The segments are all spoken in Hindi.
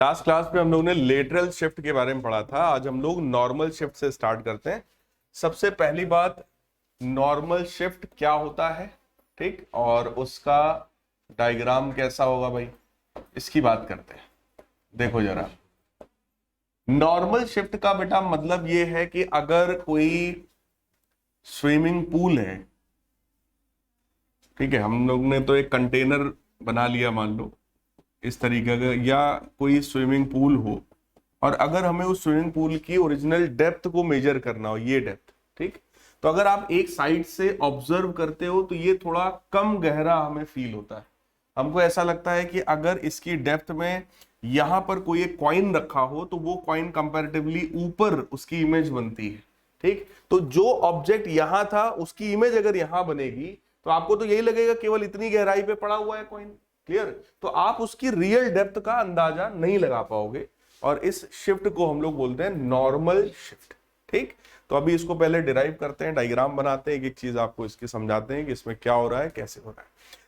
लास्ट क्लास में हम लोग ने लेटरल शिफ्ट के बारे में पढ़ा था। आज हम लोग नॉर्मल शिफ्ट से स्टार्ट करते हैं। सबसे पहली बात, नॉर्मल शिफ्ट क्या होता है, ठीक, और उसका डायग्राम कैसा होगा भाई, इसकी बात करते हैं। देखो जरा, नॉर्मल शिफ्ट का बेटा मतलब ये है कि अगर कोई स्विमिंग पूल है, ठीक है, हम लोग ने तो एक कंटेनर बना लिया मान लो इस तरीके का, या कोई स्विमिंग पूल हो, और अगर हमें उस स्विमिंग पूल की ओरिजिनल डेप्थ को मेजर करना हो, ये डेप्थ, ठीक, तो अगर आप एक साइड से ऑब्जर्व करते हो तो ये थोड़ा कम गहरा हमें फील होता है। हमको ऐसा लगता है कि अगर इसकी डेप्थ में यहां पर कोई एक कॉइन रखा हो तो वो कॉइन कंपैरेटिवली ऊपर उसकी इमेज बनती है, ठीक। तो जो ऑब्जेक्ट यहां था उसकी इमेज अगर यहां बनेगी तो आपको तो यही लगेगा केवल इतनी गहराई पे पड़ा हुआ है कॉइन, क्लियर। तो आप उसकी रियल डेप्थ का अंदाजा नहीं लगा पाओगे, और इस शिफ्ट को हम लोग बोलते हैं नॉर्मल शिफ्ट, ठीक। तो अभी इसको पहले डिराइव करते हैं, डायग्राम बनाते हैं, एक एक चीज आपको इसकी समझाते हैं कि इसमें क्या हो रहा है, कैसे हो रहा है।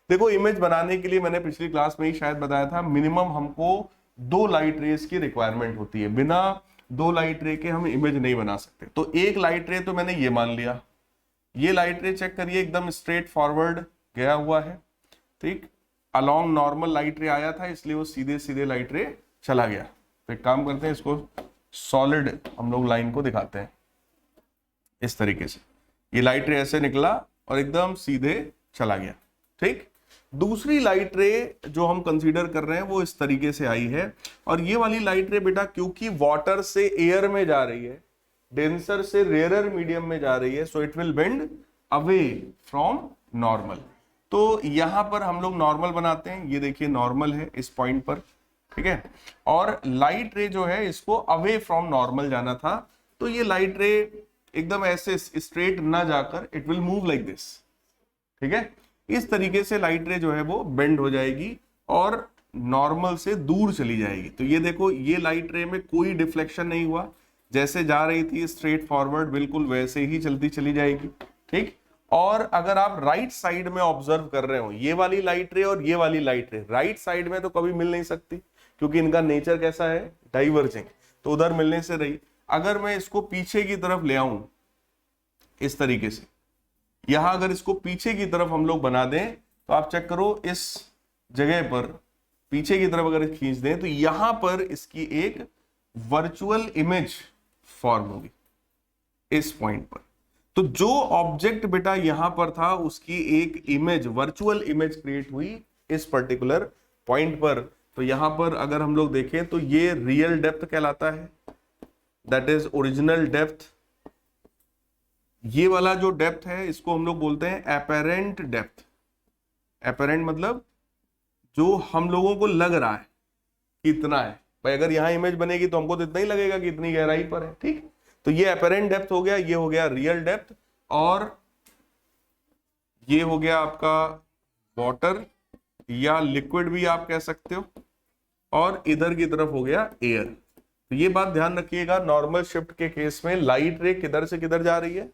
देखो, इमेज बनाने के लिए मैंने पिछली क्लास में ही शायद बताया था, मिनिमम हमको 2 लाइट रेज की रिक्वायरमेंट होती है। बिना 2 लाइट रे के हम इमेज नहीं बना सकते। तो एक लाइट रे तो मैंने ये मान लिया, ये लाइट रे चेक करिए एकदम स्ट्रेट फॉरवर्ड गया हुआ है, ठीक। अलोंग नॉर्मल लाइट रे आया था, इसलिए वो सीधे सीधे लाइट रे चला गया। तो एक काम करते हैं, इसको सॉलिड हम लोग लाइन को दिखाते हैं इस तरीके से। ये लाइट रे ऐसे निकला और एकदम सीधे चला गया, ठीक। दूसरी लाइट रे जो हम कंसीडर कर रहे हैं वो इस तरीके से आई है, और ये वाली लाइट रे बेटा क्योंकि वाटर से एयर में जा रही है, डेंसर से रेयरर मीडियम में जा रही है, सो it will bend away from normal. तो यहां पर हम लोग नॉर्मल बनाते हैं, ये देखिए नॉर्मल है इस पॉइंट पर, ठीक है। और लाइट रे जो है इसको अवे फ्रॉम नॉर्मल जाना था, तो ये लाइट रे एकदम ऐसे स्ट्रेट ना जाकर it will move like this, ठीक है। इस तरीके से लाइट रे जो है वो बेंड हो जाएगी और नॉर्मल से दूर चली जाएगी। तो ये देखो, ये लाइट रे में कोई डिफ्लेक्शन नहीं हुआ, जैसे जा रही थी स्ट्रेट फॉरवर्ड बिल्कुल वैसे ही चलती चली जाएगी, ठीक। और अगर आप राइट साइड में ऑब्जर्व कर रहे हो, ये वाली लाइट रे और ये वाली लाइट रे राइट साइड में तो कभी मिल नहीं सकती, क्योंकि इनका नेचर कैसा है, डाइवर्जिंग, तो उधर मिलने से रही। अगर मैं इसको पीछे की तरफ ले आऊं इस तरीके से, यहां अगर इसको पीछे की तरफ हम लोग बना दें, तो आप चेक करो इस जगह पर पीछे की तरफ अगर खींच दें तो यहां पर इसकी एक वर्चुअल इमेज फॉर्म होगी इस पॉइंट पर। तो जो ऑब्जेक्ट बेटा यहां पर था उसकी एक इमेज, वर्चुअल इमेज क्रिएट हुई इस पर्टिकुलर पॉइंट पर। तो यहां पर अगर हम लोग देखें तो ये रियल डेप्थ कहलाता है, दैट इज ओरिजिनल डेप्थ। ये वाला जो डेप्थ है इसको हम लोग बोलते हैं एपेरेंट डेप्थ। एपेरेंट मतलब जो हम लोगों को लग रहा है कि इतना है भाई, अगर यहां इमेज बनेगी तो हमको तो इतना ही लगेगा कि इतनी गहराई पर है, ठीक। तो ये एपेरेंट डेप्थ हो गया, ये हो गया रियल डेप्थ, और ये हो गया आपका वाटर या लिक्विड भी आप कह सकते हो, और इधर की तरफ हो गया एयर। तो ये बात ध्यान रखिएगा, नॉर्मल शिफ्ट के केस में लाइट रे किधर से किधर जा रही है,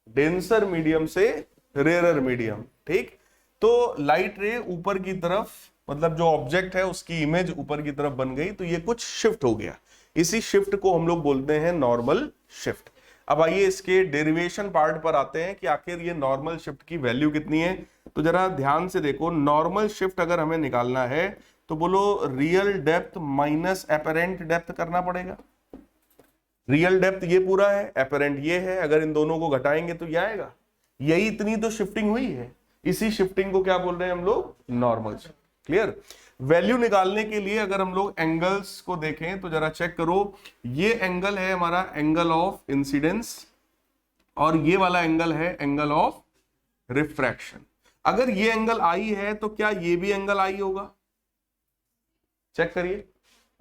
डेंसर मीडियम से रेयरर मीडियम, ठीक। तो लाइट रे ऊपर की तरफ, मतलब जो ऑब्जेक्ट है उसकी इमेज ऊपर की तरफ बन गई, तो ये कुछ शिफ्ट हो गया। इसी शिफ्ट को हम लोग बोलते हैं नॉर्मल शिफ्ट। अब आइए इसके डेरिवेशन पार्ट पर आते हैं कि आखिर ये नॉर्मल शिफ्ट की वैल्यू कितनी है। तो जरा ध्यान से देखो, नॉर्मल शिफ्ट अगर हमें निकालना है तो बोलो real depth minus apparent depth करना पड़ेगा। रियल डेप्थ ये पूरा है, एपेरेंट ये है, अगर इन दोनों को घटाएंगे तो ये आएगा। यही इतनी तो शिफ्टिंग हुई है, इसी शिफ्टिंग को क्या बोल रहे हैं हम लोग, नॉर्मल शिफ्ट, क्लियर। वैल्यू निकालने के लिए अगर हम लोग एंगल्स को देखें तो जरा चेक करो, ये एंगल है हमारा एंगल ऑफ इंसिडेंस, और ये वाला एंगल है एंगल ऑफ रिफ्रैक्शन। अगर ये एंगल आई है तो क्या ये भी एंगल आई होगा, चेक करिए,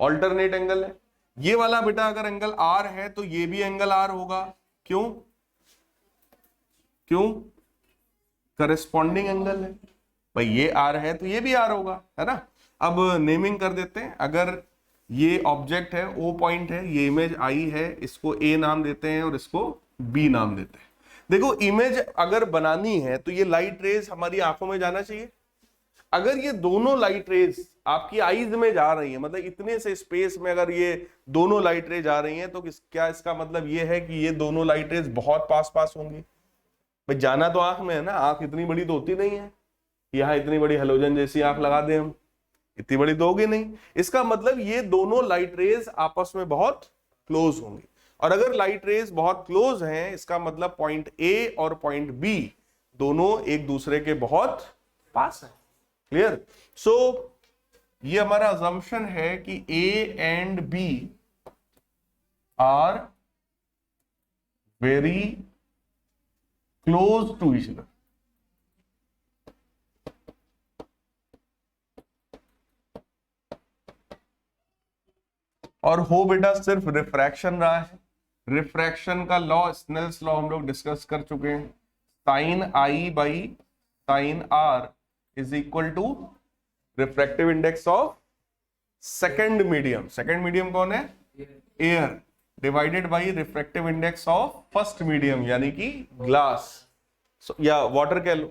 ऑल्टरनेट एंगल है। ये वाला बेटा अगर एंगल आर है तो ये भी एंगल आर होगा, क्यों, क्यों, करस्पॉन्डिंग एंगल है भाई, ये आर है तो ये भी आर होगा, है ना। अब नेमिंग कर देते हैं, अगर ये ऑब्जेक्ट है, ओ पॉइंट है, ये इमेज आई है, इसको ए नाम देते हैं और इसको बी नाम देते हैं। देखो, इमेज अगर बनानी है तो ये लाइट रेज हमारी आंखों में जाना चाहिए। अगर ये दोनों लाइट रेज आपकी आईज में जा रही है, मतलब इतने से स्पेस में अगर ये दोनों लाइट रेज जा रही हैं, तो क्या इसका मतलब ये है कि ये दोनों लाइट रेज बहुत पास पास होंगी? भाई जाना तो आंख में है ना, आंख इतनी बड़ी तो होती नहीं है, यहाँ इतनी बड़ी हेलोजन जैसी आंख लगा दें हम, इतनी बड़ी तो होगी नहीं। इसका मतलब ये दोनों लाइट रेज आपस में बहुत क्लोज होंगी, और अगर लाइट रेज बहुत क्लोज हैं, इसका मतलब पॉइंट ए और पॉइंट बी दोनों एक दूसरे के बहुत पास है। क्लियर? सो ये हमारा अजम्पशन है कि A and B are very close to each other. और हो बेटा सिर्फ रिफ्रैक्शन रहा है, रिफ्रैक्शन का लॉ, स्नेल्स लॉ हम लोग डिस्कस कर चुके हैं। Sine I by sine r is equal to refractive index of second medium. Second medium कौन है? Air, divided by refractive index of first medium यानी कि ग्लास, या वाटर कह लो,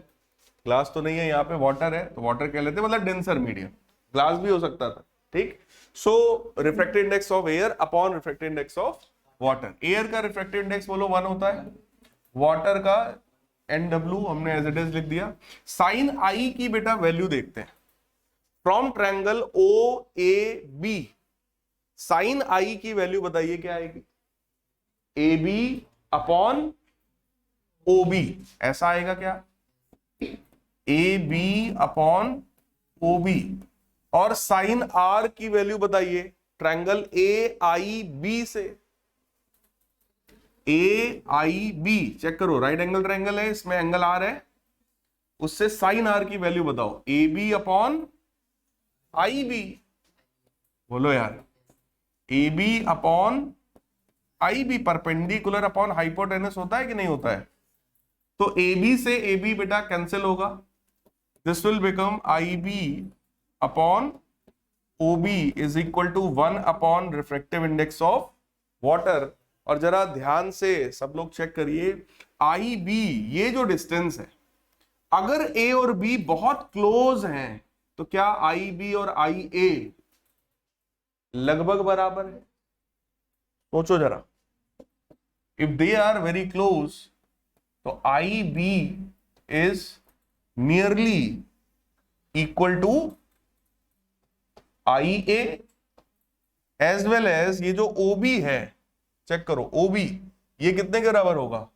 ग्लास तो नहीं है यहाँ पे, वाटर है तो वाटर कह लेते, मतलब डेंसर मीडियम, ग्लास भी हो सकता था। ठीक, so refractive index of air upon refractive index of water. Air का रिफ्रैक्टिव इंडेक्स बोलो 1 होता है, वाटर का NW हमने एज इट इज लिख दिया। साइन आई की बेटा वैल्यू देखते हैं, फ्रॉम ट्रायंगल OAB साइन आई की वैल्यू बताइए क्या आएगी? AB अपॉन OB, ऐसा आएगा क्या? AB upon OB। और साइन R की वैल्यू बताइए ट्रायंगल AIB से, AIB चेक करो, राइट एंगल ट्रायंगल है, इसमें एंगल R है, उससे साइन R की वैल्यू बताओ। AB अपॉन IB, बोलो यार, AB upon IB perpendicular upon hypotenuse होता है कि नहीं होता है? तो AB से AB बेटा कैंसिल होगा, this will become IB upon OB is equal to 1 upon refractive index of water. और जरा ध्यान से सब लोग चेक करिए, IB ये जो डिस्टेंस है, अगर A और B बहुत क्लोज हैं तो क्या IB और IA लगभग बराबर है? सोचो जरा, if they are very close तो IB is nearly equal to IA as well as ये जो OB है, चेक करो OB ये कितने के बराबर होगा?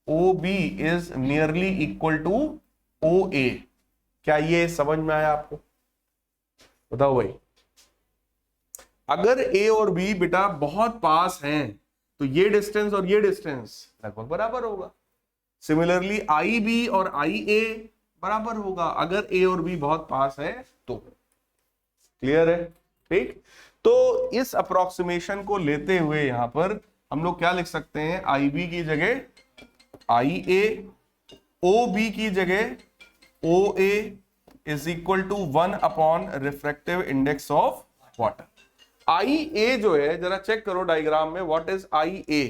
OB is nearly equal to OA। क्या ये समझ में आया आपको? बताओ भाई, अगर A और B बेटा बहुत पास हैं तो ये डिस्टेंस और ये डिस्टेंस लगभग बराबर होगा। सिमिलरली IB और IA बराबर होगा अगर A और B बहुत पास है तो। क्लियर है? ठीक, तो इस अप्रोक्सीमेशन को लेते हुए यहां पर हम लोग क्या लिख सकते हैं? IB की जगह IA, OB की जगह OA is equal to 1 upon refractive index of water. IA जो है जरा चेक करो डायग्राम में, व्हाट इज IA?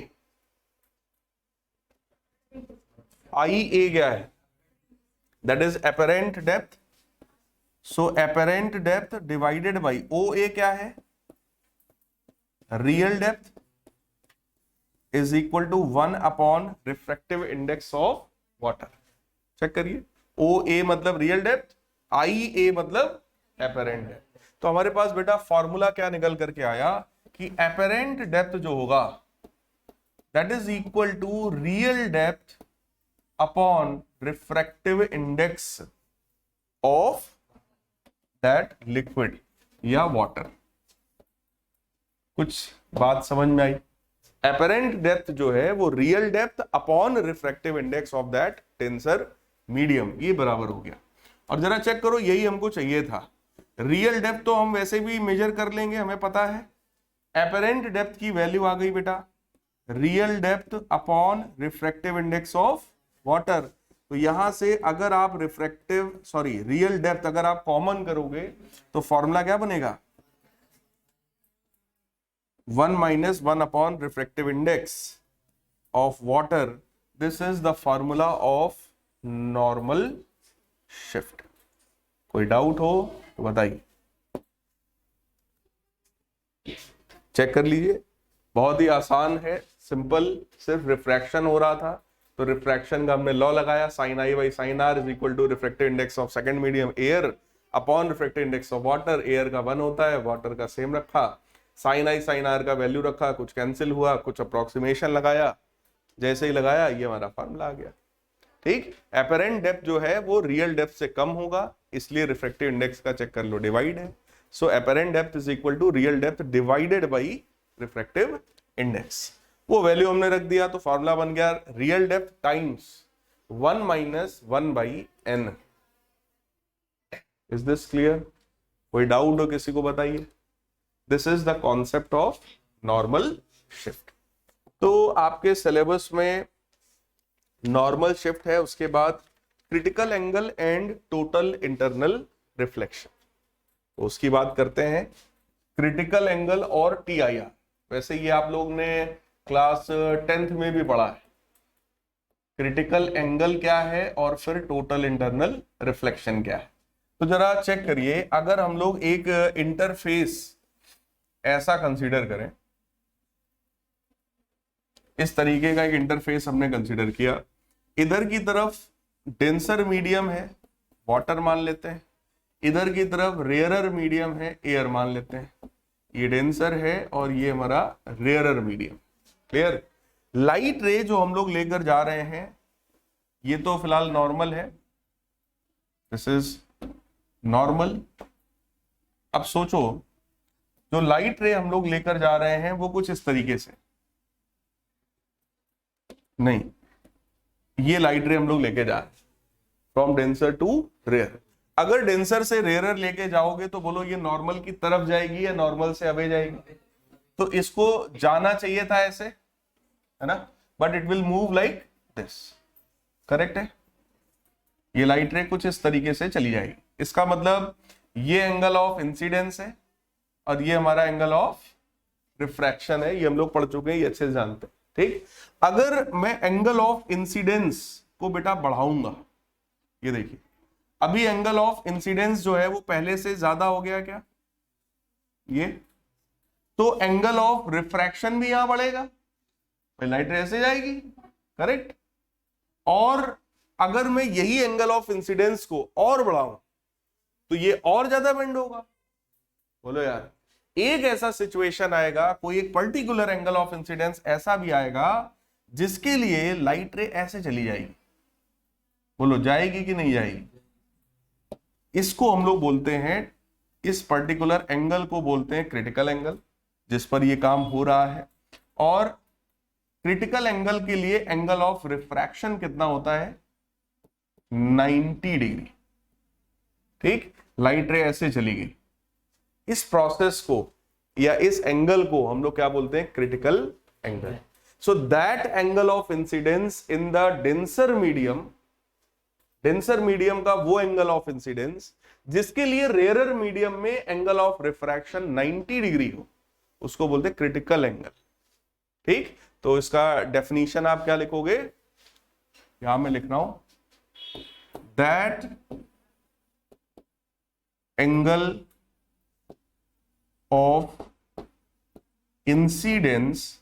IA क्या है? That is apparent depth. So apparent depth divided by OA क्या है? Real depth is equal to 1 upon refractive index of water. Check करिए, OA मतलब रियल डेप्थ, IA मतलब apparent डेप्थ। तो हमारे पास बेटा फॉर्मूला क्या निकल करके आया कि apparent डेप्थ जो होगा that is equal to real depth upon refractive index of that liquid या वाटर। कुछ बात समझ में आई? apparent डेप्थ जो है वो real depth upon refractive index of that tensor medium, ये बराबर हो गया। और जरा चेक करो, यही हमको चाहिए था। रियल डेप्थ तो हम वैसे भी मेजर कर लेंगे, हमें पता है। apparent डेप्थ की वैल्यू आ गई बेटा real depth upon refractive index of water. तो यहां से अगर आप रियल डेप्थ अगर आप कॉमन करोगे तो फॉर्मूला क्या बनेगा? 1 minus 1 upon refractive index of water. This is the formula of normal shift. कोई डाउट हो तो बताइए, चेक कर लीजिए। बहुत ही आसान है, सिंपल, सिर्फ रिफ्रैक्शन हो रहा था तो रिफ्रैक्शन का हमने लॉ लगाया, sine I by sine r is equal to refractive index of second medium air upon refractive index of water. Air का 1 होता है, वाटर का सेम रखा, साइन आई साइन आर का वैल्यू रखा, कुछ कैंसिल हुआ, कुछ अप्रोक्सीमेशन लगाया, जैसे ही लगाया ये हमारा फॉर्मूला आ गया। ठीक, एपरेंट डेप्थ जो है वो रियल डेप्थ से कम होगा, इसलिए रिफ्रैक्टिव इंडेक्स का चेक कर लो, डिवाइड है। So apparent depth is equal to real depth divided by refractive index. वो वैल्यू हमने रख दिया तो फॉर्मूला बन गया real depth times 1 minus 1 by n। Is this clear? कोई डाउट हो किसी को बताइए। This is the concept of normal shift. तो आपके सिलेबस में नॉर्मल शिफ्ट है, उसके बाद critical angle and total internal reflection, तो उसकी बात करते हैं। क्रिटिकल एंगल और TIR, वैसे ये आप लोग ने क्लास 10th में भी पढ़ा है। क्रिटिकल एंगल क्या है और फिर टोटल इंटरनल रिफ्लेक्शन क्या है। तो जरा चेक करिए, अगर हम लोग एक इंटरफेस ऐसा कंसीडर करें, इस तरीके का एक इंटरफेस हमने कंसीडर किया, इधर की तरफ डेंसर मीडियम है, वाटर मान लेते हैं, इधर की तरफ रेयरर मीडियम है, एयर मान लेते हैं। ये डेंसर है और ये हमारा रेयरर मीडियम। क्लियर? लाइट रे जो हम लोग लेकर जा रहे हैं, ये तो फिलहाल नॉर्मल है, दिस इज नॉर्मल। अब सोचो, जो लाइट रे हम लोग लेकर जा रहे हैं वो कुछ इस तरीके से नहीं, ये लाइट रे हम लोग लेके जा रहे हैं फ्रॉम डेंसर टू रेयर। अगर डेंसर से रेयरर लेके जाओगे तो बोलो ये नॉर्मल की तरफ जाएगी या नॉर्मल से अवे जाएगी? तो इसको जाना चाहिए था ऐसे, है ना, but it will move like this. Correct है? ये लाइट रे कुछ इस तरीके से चली जाएगी। इसका मतलब ये एंगल ऑफ इंसिडेंस है और ये हमारा एंगल ऑफ रिफ्रैक्शन है, ये हम लोग पढ़ चुके हैं, ये अच्छे से जानते हैं। ठीक, अगर मैं एंगल ऑफ इंसिडेंस को बेटा बढ़ाऊंगा, ये देखिए अभी एंगल ऑफ इंसिडेंस जो है वो पहले से ज्यादा हो गया क्या, ये, तो एंगल ऑफ रिफ्रैक्शन भी यहां बढ़ेगा, लाइट रे ऐसे जाएगी। करेक्ट? और अगर मैं यही एंगल ऑफ इंसिडेंस को और बढ़ाऊं तो ये और ज्यादा बेंड होगा। बोलो यार, एक ऐसा सिचुएशन आएगा, कोई एक पर्टिकुलर एंगल ऑफ इंसिडेंस ऐसा भी आएगा जिसके लिए लाइट रे ऐसे चली जाएगी। बोलो जाएगी कि नहीं जाएगी? इसको हम लोग बोलते हैं, इस पर्टिकुलर एंगल को बोलते हैं क्रिटिकल एंगल, जिस पर ये काम हो रहा है। और क्रिटिकल एंगल के लिए एंगल ऑफ रिफ्रैक्शन कितना होता है? 90 डिग्री। ठीक, लाइट रे ऐसे चली गई, इस प्रोसेस को या इस एंगल को हम लोग क्या बोलते हैं? Critical angle. So that angle of incidence in the denser medium, denser medium का वो एंगल ऑफ इंसिडेंस जिसके लिए रेयरर मीडियम में एंगल ऑफ रिफ्रैक्शन 90 डिग्री हो, उसको बोलते हैं क्रिटिकल एंगल। ठीक, तो इसका डेफिनेशन आप क्या लिखोगे? यहां मैं लिख रहा हूं, that angle of incidence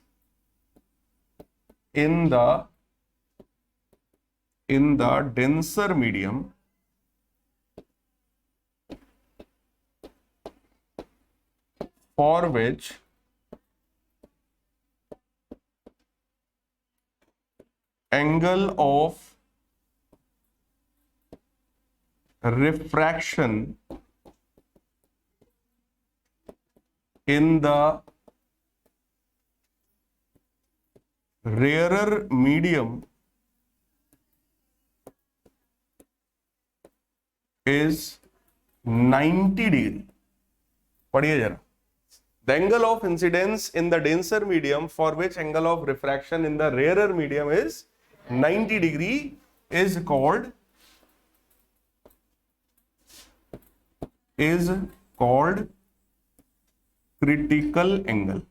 in the denser medium for which angle of refraction in the rarer medium is 90 degree. पढ़िए जरा, the angle of incidence in the denser medium for which angle of refraction in the rarer medium is 90 degree is called critical angle.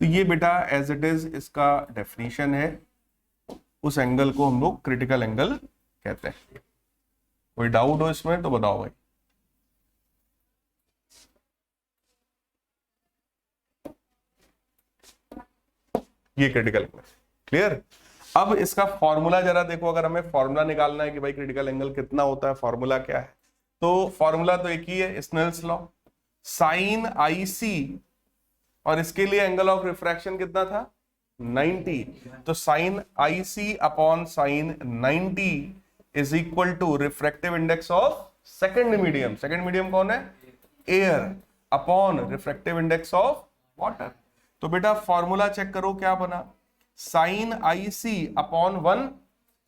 तो ये बेटा एज इट इज इसका डेफिनेशन है, उस एंगल को हम लोग क्रिटिकल एंगल कहते हैं। कोई डाउट हो इसमें तो बताओ भाई। ये क्रिटिकल एंगल क्लियर। अब इसका फॉर्मूला जरा देखो, अगर हमें फॉर्मूला निकालना है कि भाई क्रिटिकल एंगल कितना होता है, फॉर्मूला क्या है, तो फॉर्मूला तो एक ही है, स्नेल्स लॉ। साइन आई सी, और इसके लिए एंगल ऑफ रिफ्रैक्शन कितना था 90, तो sine i c upon sine 90 is equal to refractive index of second medium, second medium कौन है air, upon refractive index of water. तो बेटा फॉर्मूला चेक करो क्या बना, sine i c upon 1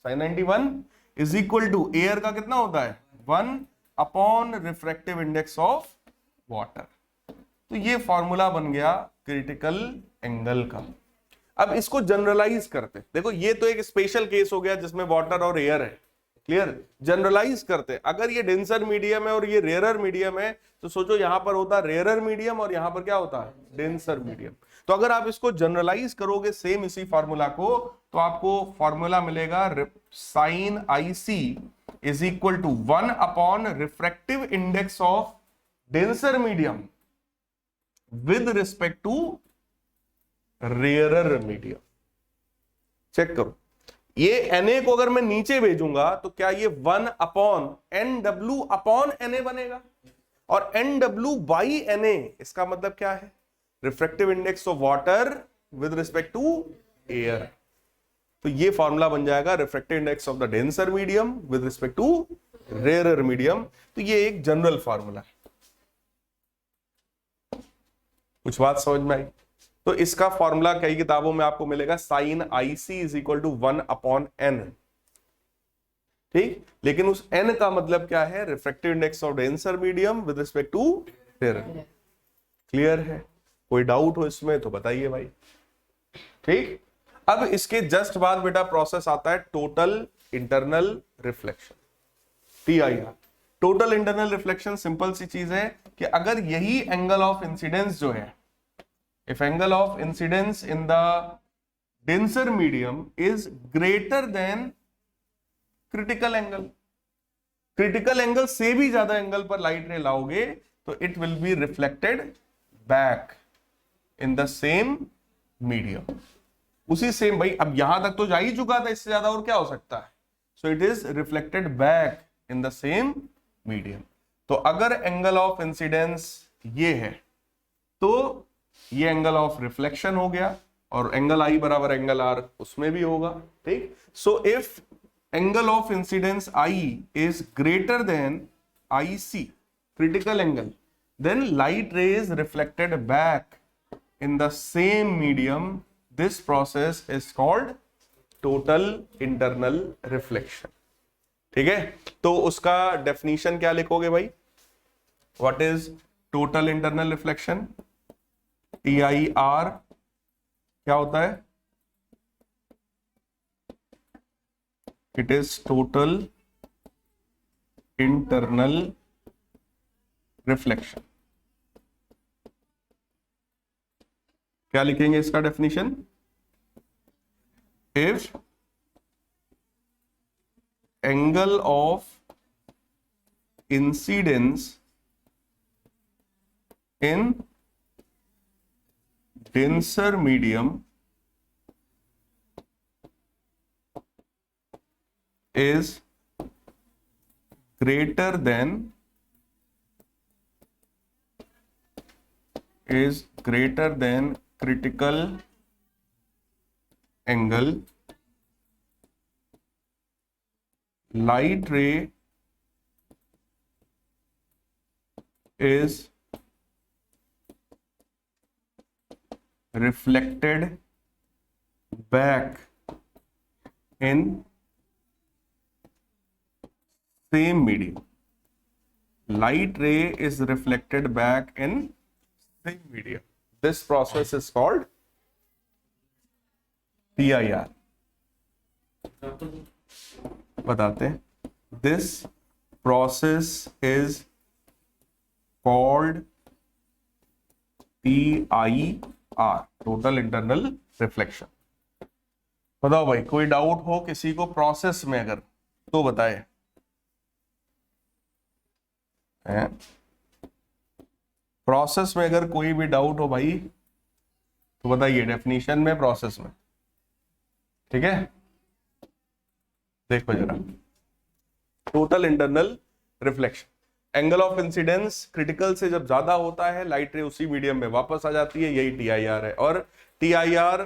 sine 91 is equal to air का कितना होता है 1 upon refractive index of water. तो ये फॉर्मूला बन गया क्रिटिकल एंगल का। अब इसको जनरलाइज करते, देखो ये तो एक स्पेशल केस हो गया जिसमें वाटर और एयर है, क्लियर। जनरलाइज करते, अगर ये डेंसर मीडियम है और ये रेयरर मीडियम है, तो सोचो यहां पर होता रेयरर मीडियम और यहां पर क्या होता है डेंसर मीडियम। तो अगर आप इसको जनरलाइज करोगे सेम इसी फॉर्मूला को, तो आपको फॉर्मूला मिलेगा sine i c is equal to 1 upon refractive index of denser medium with respect to rarer medium. Check करो, ये Na को अगर मैं नीचे भेजूंगा तो क्या ये 1 अपॉन NW अपॉन Na बनेगा, और NW बाई Na इसका मतलब क्या है refractive index of water with respect to air. तो ये फॉर्मूला बन जाएगा refractive index of the denser medium with respect to rarer medium. तो ये एक जनरल फॉर्मूला है। कुछ बात समझ में आई? तो इसका फॉर्मूला कई किताबों में आपको मिलेगा sine i c is equal to 1 upon n, ठीक। लेकिन उस n का मतलब क्या है refractive index of denser medium with respect to rarer. Clear है? कोई डाउट हो इसमें तो बताइए भाई, ठीक। अब इसके जस्ट बाद बेटा प्रोसेस आता है total internal reflection, TIR। Total internal reflection simple सी चीज है कि अगर यही एंगल ऑफ इंसिडेंस जो है, if angle of incidence in the denser medium is greater than critical angle, critical angle से भी ज्यादा एंगल पर लाइट रे लाओगे तो it will be reflected back in the same medium, उसी सेम। भाई अब यहां तक तो जा ही चुका था, इससे ज्यादा और क्या हो सकता है। so it is reflected back in the same medium। तो अगर एंगल ऑफ इंसिडेंस ये है तो ये एंगल ऑफ रिफ्लेक्शन हो गया, और एंगल आई बराबर एंगल आर उसमें भी होगा, ठीक। So if angle of incidence i is greater than i c critical angle, then light ray is reflected back in the same medium. This process is called total internal reflection, ठीक है। तो उसका डेफिनेशन क्या लिखोगे भाई, what is total internal reflection, TIR क्या होता है, it is total internal reflection. क्या लिखेंगे इसका definition, if angle of incidence in denser medium is greater than critical angle, light ray is reflected back in same medium, light ray is reflected back in same medium, this process is called TIR। बताते हैं, this process is called TIR, total internal reflection. बताओ भाई कोई डाउट हो किसी को प्रोसेस में अगर, तो बताए। है। प्रोसेस में अगर कोई भी डाउट हो भाई तो बताइए, डेफिनेशन में, प्रोसेस में, ठीक है। देखो जरा, total internal reflection, angle of incidence critical से जब ज्यादा होता है, लाइट रे उसी मीडियम में वापस आ जाती है, यही टीआईआर है। और टीआईआर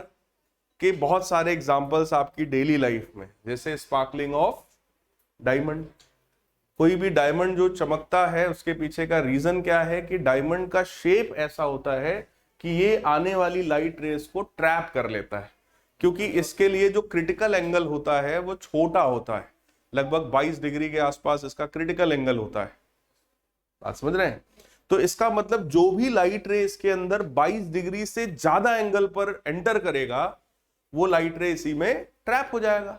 के बहुत सारे एग्जांपल्स आपकी डेली लाइफ में, जैसे स्पार्कलिंग ऑफ डायमंड। कोई भी डायमंड जो चमकता है उसके पीछे का रीजन क्या है कि डायमंड का शेप ऐसा होता है कि ये आने वाली लाइट रेस को ट्रैप कर लेता है, क्योंकि इसके लिए जो क्रिटिकल एंगल होता है वो छोटा होता है, लगभग 22 डिग्री के आसपास इसका क्रिटिकल एंगल होता है। बात समझ रहे हैं? तो इसका मतलब जो भी लाइट रे इसके अंदर 22 डिग्री से ज्यादा एंगल पर एंटर करेगा, वो लाइट रे इसी में ट्रैप हो जाएगा।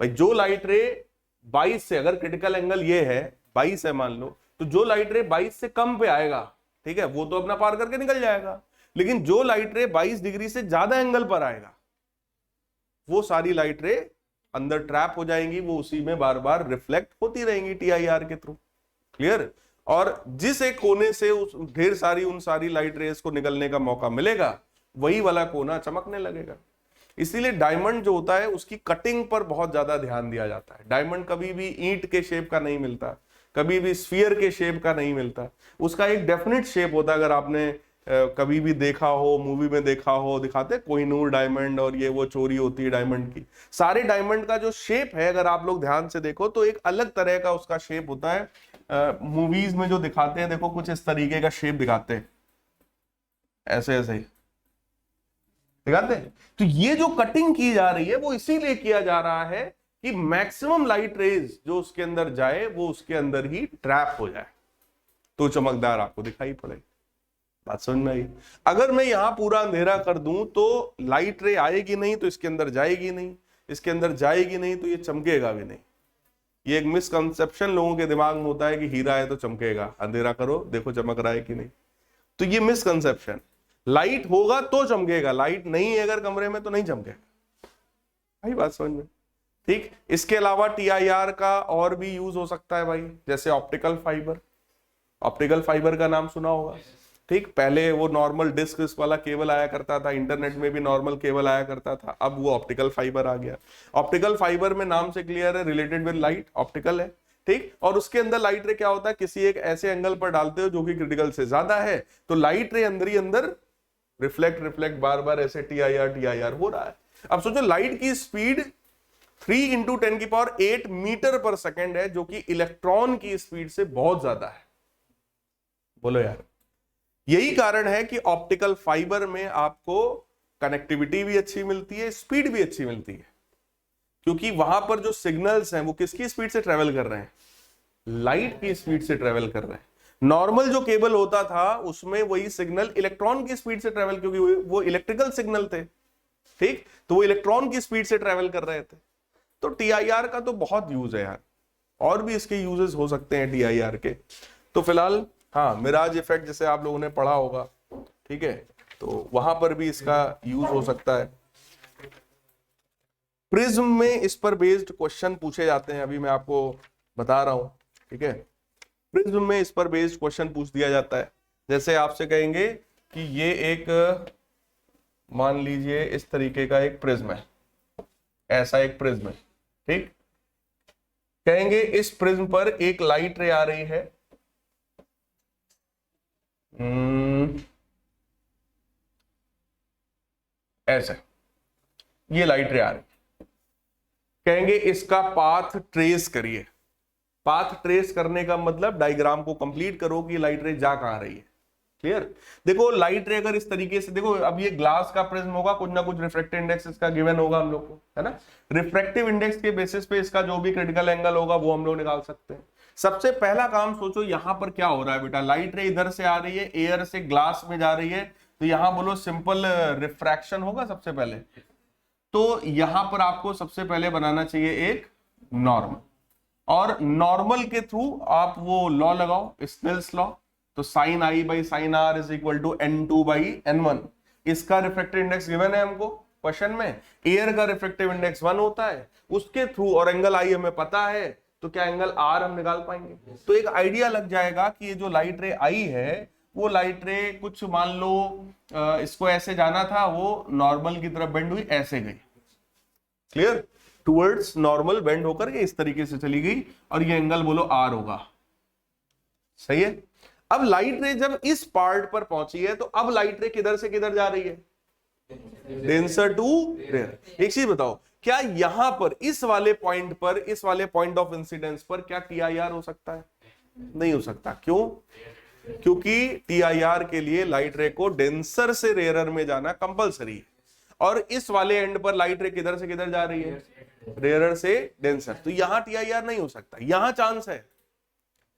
भाई जो लाइट रे 22 से, अगर क्रिटिकल एंगल ये है 22 है मान लो, तो जो लाइट रे 22 से कम पे आएगा, ठीक है, वो तो अपना पार करके निकल जाएगा। लेकिन जो लाइट रे 22 डिग्री से ज्यादा एंगल पर आएगा, वो सारी लाइट रे अंदर ट्रैप हो जाएंगी, वो उसी में बार बार रिफ्लेक्ट होती रहेंगी टीआईआर के थ्रू। क्लियर? और जिस एक कोने से उस ढेर सारी उन सारी लाइट रेस को निकलने का मौका मिलेगा, वही वाला कोना चमकने लगेगा। इसीलिए डायमंड जो होता है उसकी कटिंग पर बहुत ज्यादा ध्यान दिया जाता है। डायमंड कभी भी ईंट के शेप का नहीं मिलता, कभी भी स्फीयर के शेप का नहीं मिलता, उसका एक डेफिनेट शेप होता है। अगर आपने कभी भी देखा हो, मूवी में देखा हो, दिखाते कोहिनूर डायमंड और ये वो चोरी होती है डायमंड की, सारे डायमंड का जो शेप है अगर आप लोग ध्यान से देखो तो एक अलग तरह का उसका शेप होता है। मूवीज में जो दिखाते हैं, देखो कुछ इस तरीके का शेप दिखाते हैं, ऐसे ऐसे दिखाते हैं। तो ये जो कटिंग की जा रही है वो इसीलिए किया जा रहा है कि मैक्सिमम लाइट रेज जो उसके अंदर जाए वो उसके अंदर ही ट्रैप हो जाए, तो चमकदार आपको दिखाई पड़े। बात समझ में आई? अगर मैं यहां पूरा अंधेरा कर दूं तो लाइट रे आएगी नहीं, तो इसके अंदर जाएगी नहीं, इसके अंदर जाएगी नहीं तो ये चमकेगा भी नहीं। ये एक मिसकंसेप्शन लोगों के दिमाग में होता है कि हीरा है तो चमकेगा, अंधेरा करो देखो चमक रहा है कि नहीं, तो ये मिसकंसेप्शन। लाइट होगा तो चमकेगा, लाइट नहीं है अगर कमरे में तो नहीं चमकेगा। भाई बात समझ में? ठीक। इसके अलावा टीआईआर का और भी यूज हो सकता है भाई, जैसे ऑप्टिकल फाइबर। ऑप्टिकल फाइबर का नाम सुना होगा, ठीक। पहले वो नॉर्मल डिस्क वाला केबल आया करता था, इंटरनेट में भी नॉर्मल केबल आया करता था, अब वो ऑप्टिकल फाइबर आ गया। ऑप्टिकल फाइबर में नाम से क्लियर है, रिलेटेड विद लाइट, ऑप्टिकल है, ठीक। और उसके अंदर लाइट रे क्या होता है, किसी एक ऐसे एंगल पर डालते हो जो कि क्रिटिकल से ज्यादा है, तो लाइट रे अंदर ही अंदर रिफ्लेक्ट बार बार ऐसे टीआईआर हो रहा है। अब सोचो लाइट की स्पीड 3 × 10⁸ मीटर पर सेकेंड है, जो कि इलेक्ट्रॉन की स्पीड से बहुत ज्यादा है। बोलो यार, यही कारण है कि ऑप्टिकल फाइबर में आपको कनेक्टिविटी भी अच्छी मिलती है, स्पीड भी अच्छी मिलती है, क्योंकि वहां पर जो सिग्नल्स हैं वो किसकी स्पीड से ट्रेवल कर रहे हैं, लाइट की स्पीड से ट्रेवल कर रहे हैं। नॉर्मल जो केबल होता था उसमें वही सिग्नल इलेक्ट्रॉन की स्पीड से ट्रेवल, क्योंकि वो इलेक्ट्रिकल सिग्नल थे, ठीक, तो वो इलेक्ट्रॉन की स्पीड से ट्रेवल कर रहे थे। तो टीआईआर का तो बहुत यूज है यार, और भी इसके यूजेस हो सकते हैं टीआईआर के। तो फिलहाल हाँ, मिराज इफेक्ट जैसे आप लोगों ने पढ़ा होगा, ठीक है, तो वहां पर भी इसका यूज हो सकता है। प्रिज्म में इस पर बेस्ड क्वेश्चन पूछे जाते हैं, अभी मैं आपको बता रहा हूं, ठीक है। प्रिज्म में इस पर बेस्ड क्वेश्चन पूछ दिया जाता है, जैसे आपसे कहेंगे कि ये एक, मान लीजिए इस तरीके का एक प्रिज्म है, ऐसा एक प्रिज्म है, ठीक। कहेंगे इस प्रिज्म पर एक लाइट रे आ रही है, ऐसे ये लाइट रे आ रही, कहेंगे इसका पाथ ट्रेस करिए। पाथ ट्रेस करने का मतलब डायग्राम को कंप्लीट करो कि लाइट रे जा कहां रही है। क्लियर? देखो लाइट रे अगर इस तरीके से, देखो अब ये ग्लास का प्रिज्म होगा, कुछ ना कुछ रिफ्रैक्टिव इंडेक्स इसका गिवन होगा हम लोग को, है ना। रिफ्रैक्टिव इंडेक्स के बेसिस पे इसका जो भी क्रिटिकल एंगल होगा वो हम लोग निकाल सकते हैं। सबसे पहला काम सोचो यहां पर क्या हो रहा है बेटा, लाइट रे इधर से आ रही है, एयर से ग्लास में जा रही है, तो यहां बोलो सिंपल रिफ्रैक्शन होगा सबसे पहले। तो यहां पर आपको सबसे पहले बनाना चाहिए एक नॉर्मल, और नॉर्मल के थ्रू आप वो लॉ लगाओ, स्नेल्स लॉ। तो sine I by sine r is equal to n2/n1। इसका रिफ्रैक्टिव इंडेक्स गिवन है हमको क्वेश्चन में, एयर का रिफ्रैक्टिव इंडेक्स 1 होता है, उसके थ्रू, और एंगल आई हमें पता है, तो क्या एंगल आर हम निकाल पाएंगे? तो एक आइडिया लग जाएगा कि ये जो लाइट रे आई है वो लाइट रे कुछ मान लो इसको ऐसे जाना था, वो नॉर्मल की तरफ बेंड हुई, ऐसे गई, क्लियर, टुवर्ड्स नॉर्मल बेंड होकर के इस तरीके से चली गई, और ये एंगल बोलो आर होगा, सही है। अब लाइट रे जब इस पार्ट पर पहुंची है तो अब लाइट रे किधर से किधर जा रही है? Denser to rare. एक चीज बताओ, क्या यहां पर इस वाले पॉइंट पर, इस वाले पॉइंट ऑफ इंसिडेंस पर क्या TIR हो सकता है? नहीं हो सकता। क्यों? क्योंकि TIR के लिए लाइट रे को डेंसर से रेयरर में जाना कंपलसरी है, और इस वाले एंड पर लाइट रे किधर से किधर जा रही है? रेयरर से डेंसर। तो यहां TIR नहीं हो सकता, यहां चांस है,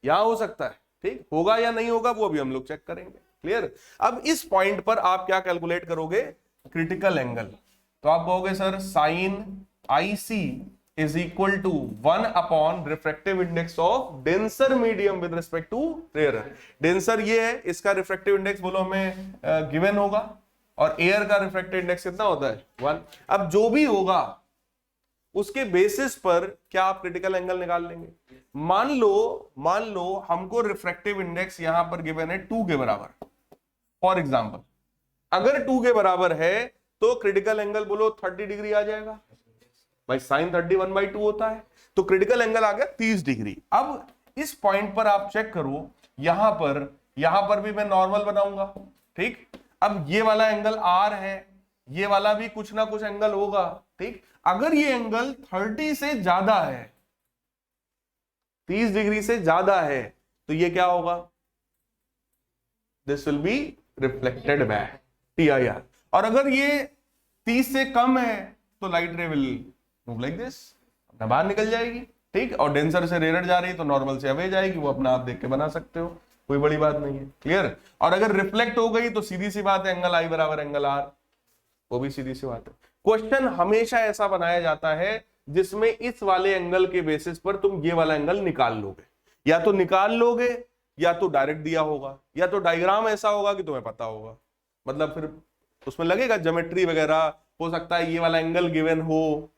यहां हो सकता है, ठीक, होगा या नहीं होगा वो अभी हम लोग चेक करेंगे, क्लियर। अब इस पॉइंट पर आप क्या कैलकुलेट करोगे? Critical angle. तो आप कहोगे sir sine IC is equal to 1 upon refractive index of denser medium with respect to rarer. Denser ये है, इसका रिफ्रैक्टिव इंडेक्स बोलो हमें गिवन होगा, और एयर का रिफ्रैक्टिव इंडेक्स कितना होता है? 1। अब जो भी होगा उसके बेसिस पर क्या आप क्रिटिकल एंगल निकाल लेंगे। मान लो हमको रिफ्रैक्टिव इंडेक्स यहां पर गिवन है 2 के बराबर, फॉर एग्जांपल, अगर 2 के बराबर है तो क्रिटिकल एंगल बोलो 30 डिग्री आ जाएगा भाई, साइन 30 1/2 होता है, तो क्रिटिकल एंगल आ गया 30 डिग्री। अब इस पॉइंट पर आप चेक करो, यहां पर भी मैं नॉर्मल बनाऊंगा, ठीक। अब ये वाला एंगल आर है, ये वाला भी कुछ ना कुछ एंगल होगा, ठीक। अगर ये एंगल 30 से ज्यादा है, 30 डिग्री से ज्यादा है, तो ये क्या होगा? This will be reflected back, TIR। और अगर ये 30 से कम है तो light ray will move like this, अपना बाहर निकल जाएगी, ठीक। और डेंसर से रेयर जा रही है तो नॉर्मल से अवे जाएगी, वो अपना आप देख के बना सकते हो, कोई बड़ी बात नहीं है, क्लियर। और अगर रिफ्लेक्ट हो गई तो सीधी सी बात है, एंगल I बराबर एंगल R, वो भी सीधी सी बात है। क्वेश्चन हमेशा ऐसा बनाया जाता है जिसमें इस वाले एंगल के बेसिस पर तुम ये वाला एंगल निकाल लोगे, या तो निकाल लोगे या तो डायरेक्ट दिया होगा, या तो डायग्राम ऐसा होगा कि तुम्हें पता होगा, मतलब फिर उसमें लगेगा ज्योमेट्री वगैरह, हो सकता है ये वाला एंगल गिवन हो,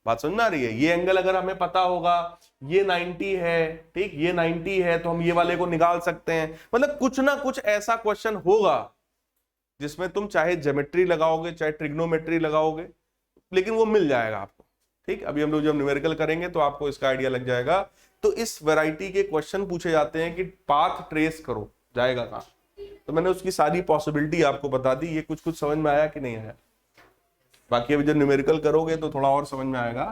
बात समझ में आ रही है। ये एंगल अगर हमें पता होगा ये 90 है, ठीक, ये 90 है, तो हम ये वाले को निकाल सकते हैं, मतलब कुछ ना कुछ ऐसा क्वेश्चन होगा जिसमें तुम चाहे ज्योमेट्री लगाओगे चाहे ट्रिग्नोमेट्री लगाओगे, लेकिन वो मिल जाएगा आपको, ठीक। अभी हम लोग जब न्यूमेरिकल करेंगे तो आपको इसका आइडिया लग जाएगा। तो इस वैरायटी के क्वेश्चन पूछे जाते हैं कि पाथ ट्रेस करो, जाएगा कहां, तो मैंने उसकी सारी पॉसिबिलिटी आपको बता दी। ये कुछ समझ में आया कि नहीं आया? बाकी अभी जब न्यूमेरिकल करोगे तो थोड़ा और समझ में आएगा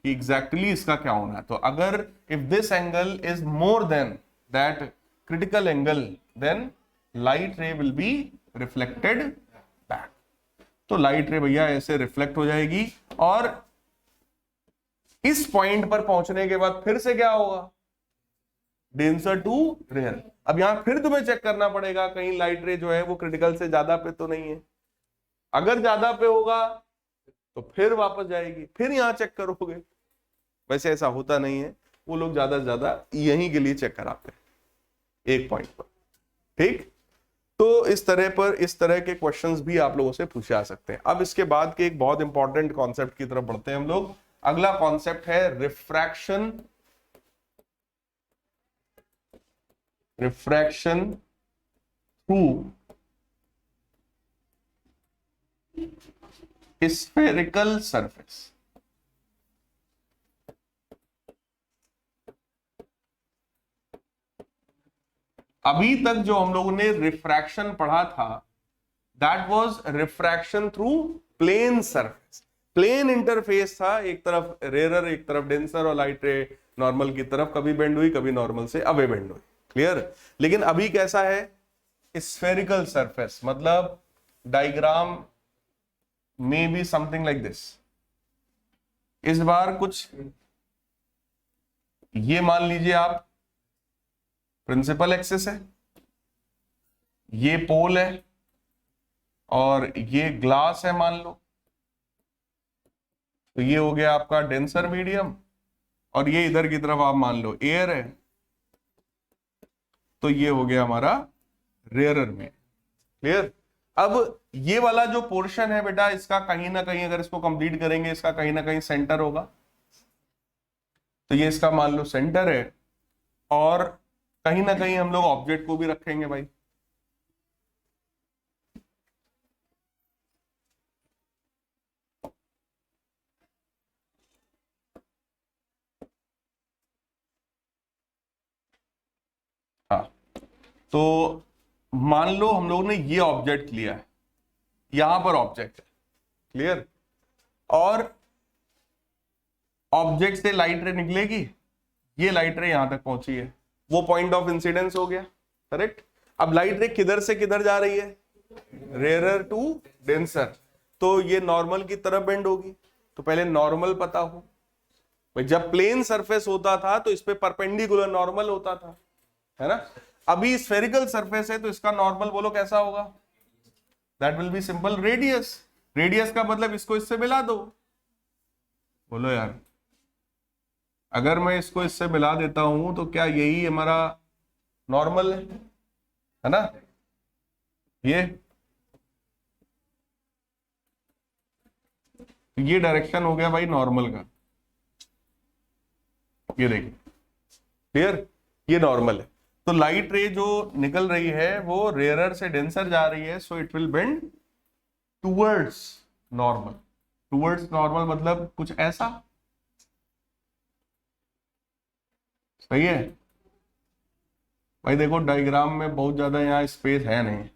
कि एग्जैक्टली इसका क्या होना है। तो अगर if this angle is more than that critical angle, then light ray will be reflected back. तो लाइट रे भैया ऐसे रिफ्लेक्ट हो जाएगी, और इस पॉइंट पर पहुंचने के बाद फिर से क्या होगा? Denser to rare. अब यहां फिर तुम्हें चेक करना पड़ेगा कहीं लाइट रे जो है वो क्रिटिकल से ज्यादा पे तो नहीं है। अगर ज्यादा पे होगा तो फिर वापस जाएगी, फिर यहां चेक करोगे। वैसे ऐसा होता नहीं है, वो लोग ज्यादा से ज्यादा यहीं के लिए चेक कराते हैं एक पॉइंट पर, ठीक। तो इस तरह के क्वेश्चंस भी आप लोगों से पूछे जा सकते हैं। अब इसके बाद के एक बहुत इंपॉर्टेंट कॉन्सेप्ट की तरफ बढ़ते हैं हम लोग। अगला कॉन्सेप्ट है रिफ्रैक्शन थ्रू स्फेरिकल सरफेस। अभी तक जो हम लोगों ने रिफ्रैक्शन पढ़ा था that was refraction through plane surface, plane interface था, एक तरफ रेयरर एक तरफ डेंसर, और लाइट रे नॉर्मल की तरफ कभी बेंड हुई कभी नॉर्मल से अवे बेंड हुई, क्लियर। लेकिन अभी कैसा है? स्फेरिकल सरफेस, मतलब diagram may be something like this. इस बार कुछ ये मान लीजिए आप प्रिंसिपल एक्सिस है, ये पोल है, और ये ग्लास है मान लो, तो ये हो गया आपका डेंसर मीडियम, और ये इधर की तरफ आप मान लो एयर है, तो ये हो गया हमारा रेयरर में, क्लियर। अब ये वाला जो पोर्शन है बेटा, इसका कहीं ना कहीं अगर इसको कंप्लीट करेंगे इसका कहीं ना कहीं सेंटर होगा, तो ये इसका मान लो सेंटर है, और कहीं ना कहीं हम लोग ऑब्जेक्ट को भी रखेंगे भाई। हाँ, तो मान लो हम लोगों ने ये ऑब्जेक्ट लिया है, यहां पर ऑब्जेक्ट है, क्लियर, और ऑब्जेक्ट से लाइट रे निकलेगी, ये लाइट रे यहां तक पहुंची है, वो पॉइंट ऑफ इंसिडेंस हो गया, करेक्ट। अब लाइट रे किधर से किधर जा रही है, रेयरर टू डेंसर, तो ये नॉर्मल की तरफ बेंड होगी। तो पहले नॉर्मल पता हो भाई, जब प्लेन सरफेस होता था तो इस पे परपेंडिकुलर नॉर्मल होता था, है ना। अभी स्फेरिकल सरफेस है तो इसका नॉर्मल बोलो कैसा होगा, that will B simple radius. Radius का मतलब इसको इससे मिला दो, बोलो यार, अगर मैं इसको इससे मिला देता हूं तो क्या यही हमारा नॉर्मल है ना। ये डायरेक्शन हो गया भाई नॉर्मल का, ये देखिए, क्लियर, ये नॉर्मल है। तो लाइट रे जो निकल रही है वो रेयरर से डेंसर जा रही है, सो it will bend towards normal. Towards normal मतलब कुछ ऐसा, सही है भाई। देखो डायग्राम में बहुत ज्यादा यहाँ स्पेस है नहीं,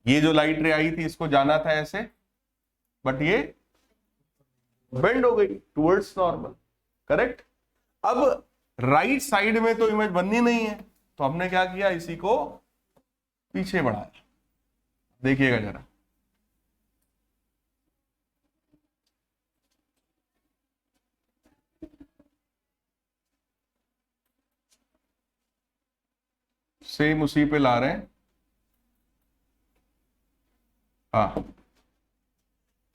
ये जो लाइट रे आई थी इसको जाना था ऐसे, बट ये बेंड हो गई टूवर्ड्स नॉर्मल, करेक्ट। अब राइट साइड में तो इमेज बननी नहीं है, तो हमने क्या किया, इसी को पीछे बढ़ाया। देखिएगा जरा, सेम उसी पे ला रहे हैं। हाँ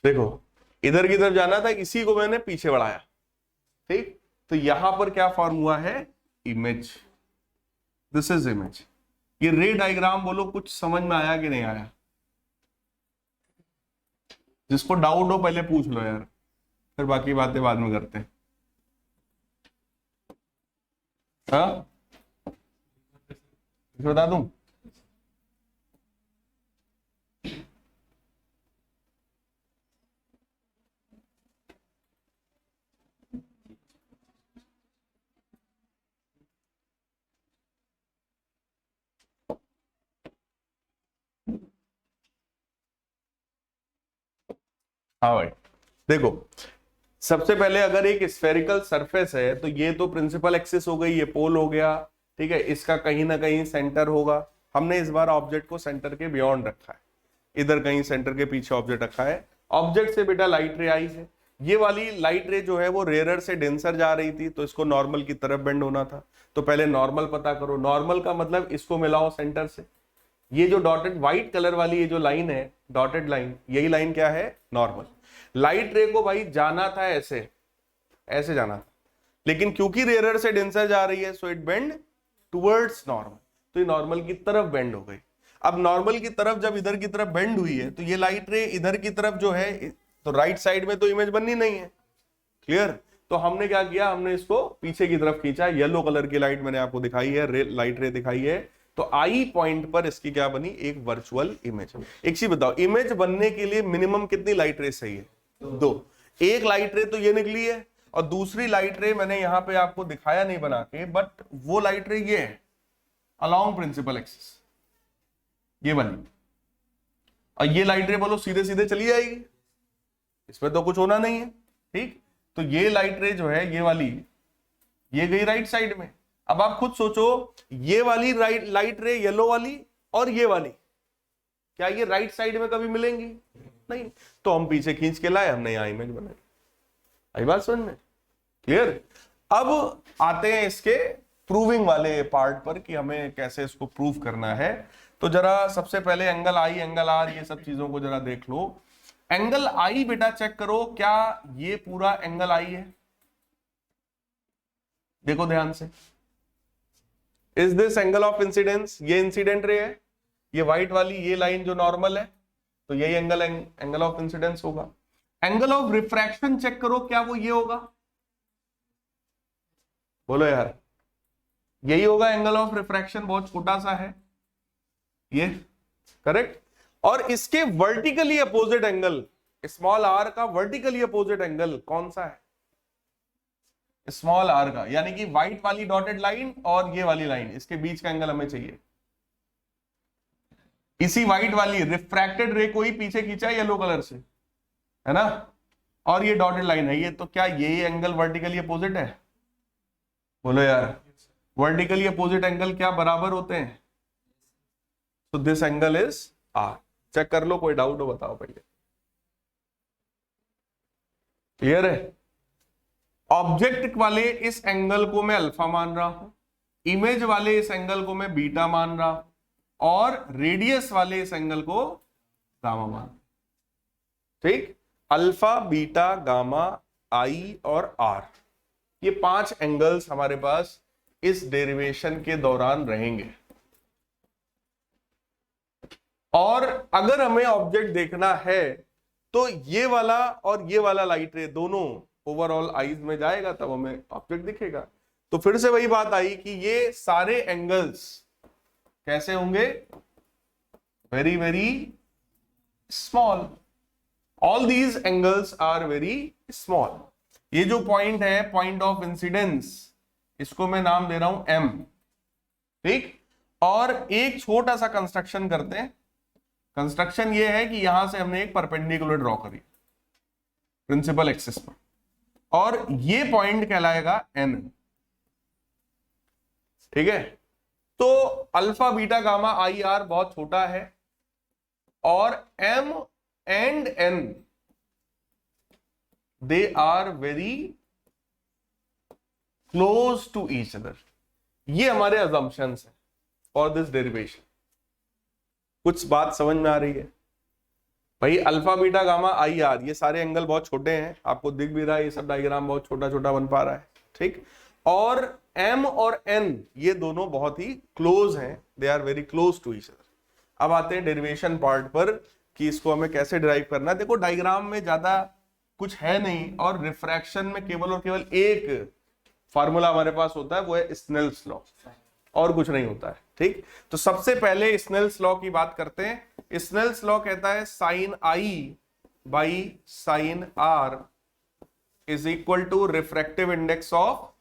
देखो, इधर की तरफ जाना था, इसी को मैंने पीछे बढ़ाया, ठीक। तो यहां पर क्या फॉर्म हुआ है, इमेज, दिस इज इमेज। ये रे डायग्राम बोलो कुछ समझ में आया कि नहीं आया, जिसको डाउट हो पहले पूछ लो यार, फिर बाकी बातें बाद में करते हैं। हाँ बता दूं, हाँ भाई देखो, सबसे पहले अगर एक स्फेरिकल सरफेस है तो ये तो प्रिंसिपल एक्सिस हो गई, ये पोल हो गया, ठीक है। इसका कहीं ना कहीं सेंटर होगा, हमने इस बार ऑब्जेक्ट को सेंटर के बियॉन्ड रखा है, इधर कहीं सेंटर के पीछे ऑब्जेक्ट रखा है। ऑब्जेक्ट से बेटा लाइट रे आई है, ये वाली लाइट रे जो है वो रेयरर से डेंसर जा रही थी, तो इसको नॉर्मल की तरफ बेंड होना था। तो पहले नॉर्मल पता करो, नॉर्मल का मतलब इसको मिलाओ सेंटर से। ये जो डॉटेड व्हाइट कलर वाली ये जो लाइन है, डॉटेड लाइन, यही लाइन क्या है, नॉर्मल। लाइट रे को भाई जाना था ऐसे, ऐसे जाना था, लेकिन क्योंकि रेयरर से डेंसर जा रही है so it bend towards normal, तो ये नॉर्मल की तरफ बेंड हो गई। अब नॉर्मल की तरफ जब इधर की तरफ बेंड हुई है तो ये लाइट रे इधर की तरफ जो है, तो राइट साइड में तो इमेज बननी नहीं है, क्लियर। तो हमने क्या किया, हमने इसको पीछे की तरफ खींचा, येलो कलर की लाइट मैंने आपको दिखाई है, लाइट रे दिखाई है। तो आई पॉइंट पर इसकी क्या बनी, एक वर्चुअल इमेज। एक चीज बताओ, इमेज बनने के लिए मिनिमम कितनी लाइट रे चाहिए, दो। एक लाइट रे तो ये निकली है, और दूसरी लाइट रे मैंने यहां पे आपको दिखाया नहीं बना के, बट वो लाइट रे ये है अलोंग प्रिंसिपल एक्सिस, ये बनी। और ये लाइट रे बोलो सीधे सीधे चली जाएगी, इसमें तो कुछ होना नहीं है, ठीक। तो ये लाइट रे जो है, ये वाली, ये गई राइट साइड में। अब आप खुद सोचो, ये वाली लाइट रे येलो वाली और ये वाली, क्या ये राइट साइड में कभी मिलेंगी, नहीं। तो हम पीछे खींच के लाए, हमने यहां इमेज बनाई। आई बात समझ में, क्लियर। अब आते हैं इसके प्रूविंग वाले पार्ट पर कि हमें कैसे इसको प्रूव करना है। तो जरा सबसे पहले एंगल आई, एंगल आर, ये सब चीजों को जरा देख लो। एंगल आई बेटा चेक करो, क्या ये पूरा एंगल आई है, देखो ध्यान से। Is this angle of incidence, ये इंसिडेंट रे है, ये व्हाइट वाली ये लाइन जो नॉर्मल है, तो यही एंगल ऑफ इंसिडेंस होगा। एंगल ऑफ रिफ्रैक्शन चेक करो, क्या वो ये होगा, बोलो यार, यही होगा एंगल ऑफ रिफ्रैक्शन, बहुत छोटा सा है ये, करेक्ट। और इसके vertically opposite angle, small r का वर्टिकली अपोजिट एंगल कौन सा है? स्मॉल आर का, यानी कि व्हाइट वाली डॉटेड लाइन और ये वाली लाइन, इसके बीच का एंगल हमें चाहिए। इसी व्हाइट वाली रिफ्रैक्टेड रे को ही पीछे खींचा येलो कलर से, है ना, और ये डॉटेड लाइन है ये, तो क्या यही एंगल वर्टिकली अपोजिट है? बोलो यार, वर्टिकली अपोजिट एंगल क्या बराबर होते हैं? तो this angle is r. Check कर लो, कोई डाउट हो बताओ पहले। क्लियर है? ऑब्जेक्ट वाले इस एंगल को मैं अल्फा मान रहा हूं, इमेज वाले इस एंगल को मैं बीटा मान रहा हूं, और रेडियस वाले इस एंगल को गामा मान। ठीक, अल्फा, बीटा, गामा, आई और आर, ये 5 एंगल्स हमारे पास इस डेरिवेशन के दौरान रहेंगे। और अगर हमें ऑब्जेक्ट देखना है तो ये वाला और ये वाला लाइट रे दोनों ओवरऑल आईज में जाएगा, तब हमें ऑब्जेक्ट दिखेगा। तो फिर से वही बात आई कि ये सारे एंगल्स कैसे होंगे? Very very small. All these angles are very small. ये जो पॉइंट है, पॉइंट ऑफ इंसिडेंस, इसको मैं नाम दे रहा हूं एम। ठीक, और एक छोटा सा कंस्ट्रक्शन करते हैं। कंस्ट्रक्शन ये है कि यहां से हमने एक परपेंडिकुलर ड्रॉ करी प्रिंसिपल एक्सिस पर, और ये पॉइंट कहलाएगा एन। ठीक है, तो alpha, beta, gamma, i, r बहुत छोटा है, और M and N they are very close to each other. ये हमारे अजम्पशंस हैं फॉर दिस डेरिवेशन। कुछ बात समझ में आ रही है भाई? Alpha, beta, gamma, i, r, ये सारे एंगल बहुत छोटे हैं, आपको दिख भी रहा है, ये सब डायग्राम बहुत छोटा छोटा बन पा रहा है। ठीक, और एम और एन ये दोनों बहुत ही क्लोज हैं, they are very close to each other. अब आते हैं डेरिवेशन पार्ट पर कि इसको हमें कैसे डिराइव करना है। देखो, डायग्राम में ज्यादा कुछ है नहीं, और रिफ्रैक्शन में केवल और केवल एक फार्मूला हमारे पास होता है, वो है स्नेल्स लॉ, और कुछ नहीं होता है। ठीक, तो सबसे पहले स्नेल्स लॉ की बात करते हैं। स्नेल्स लॉ कहता है sine I by sine r is equal to refractive index of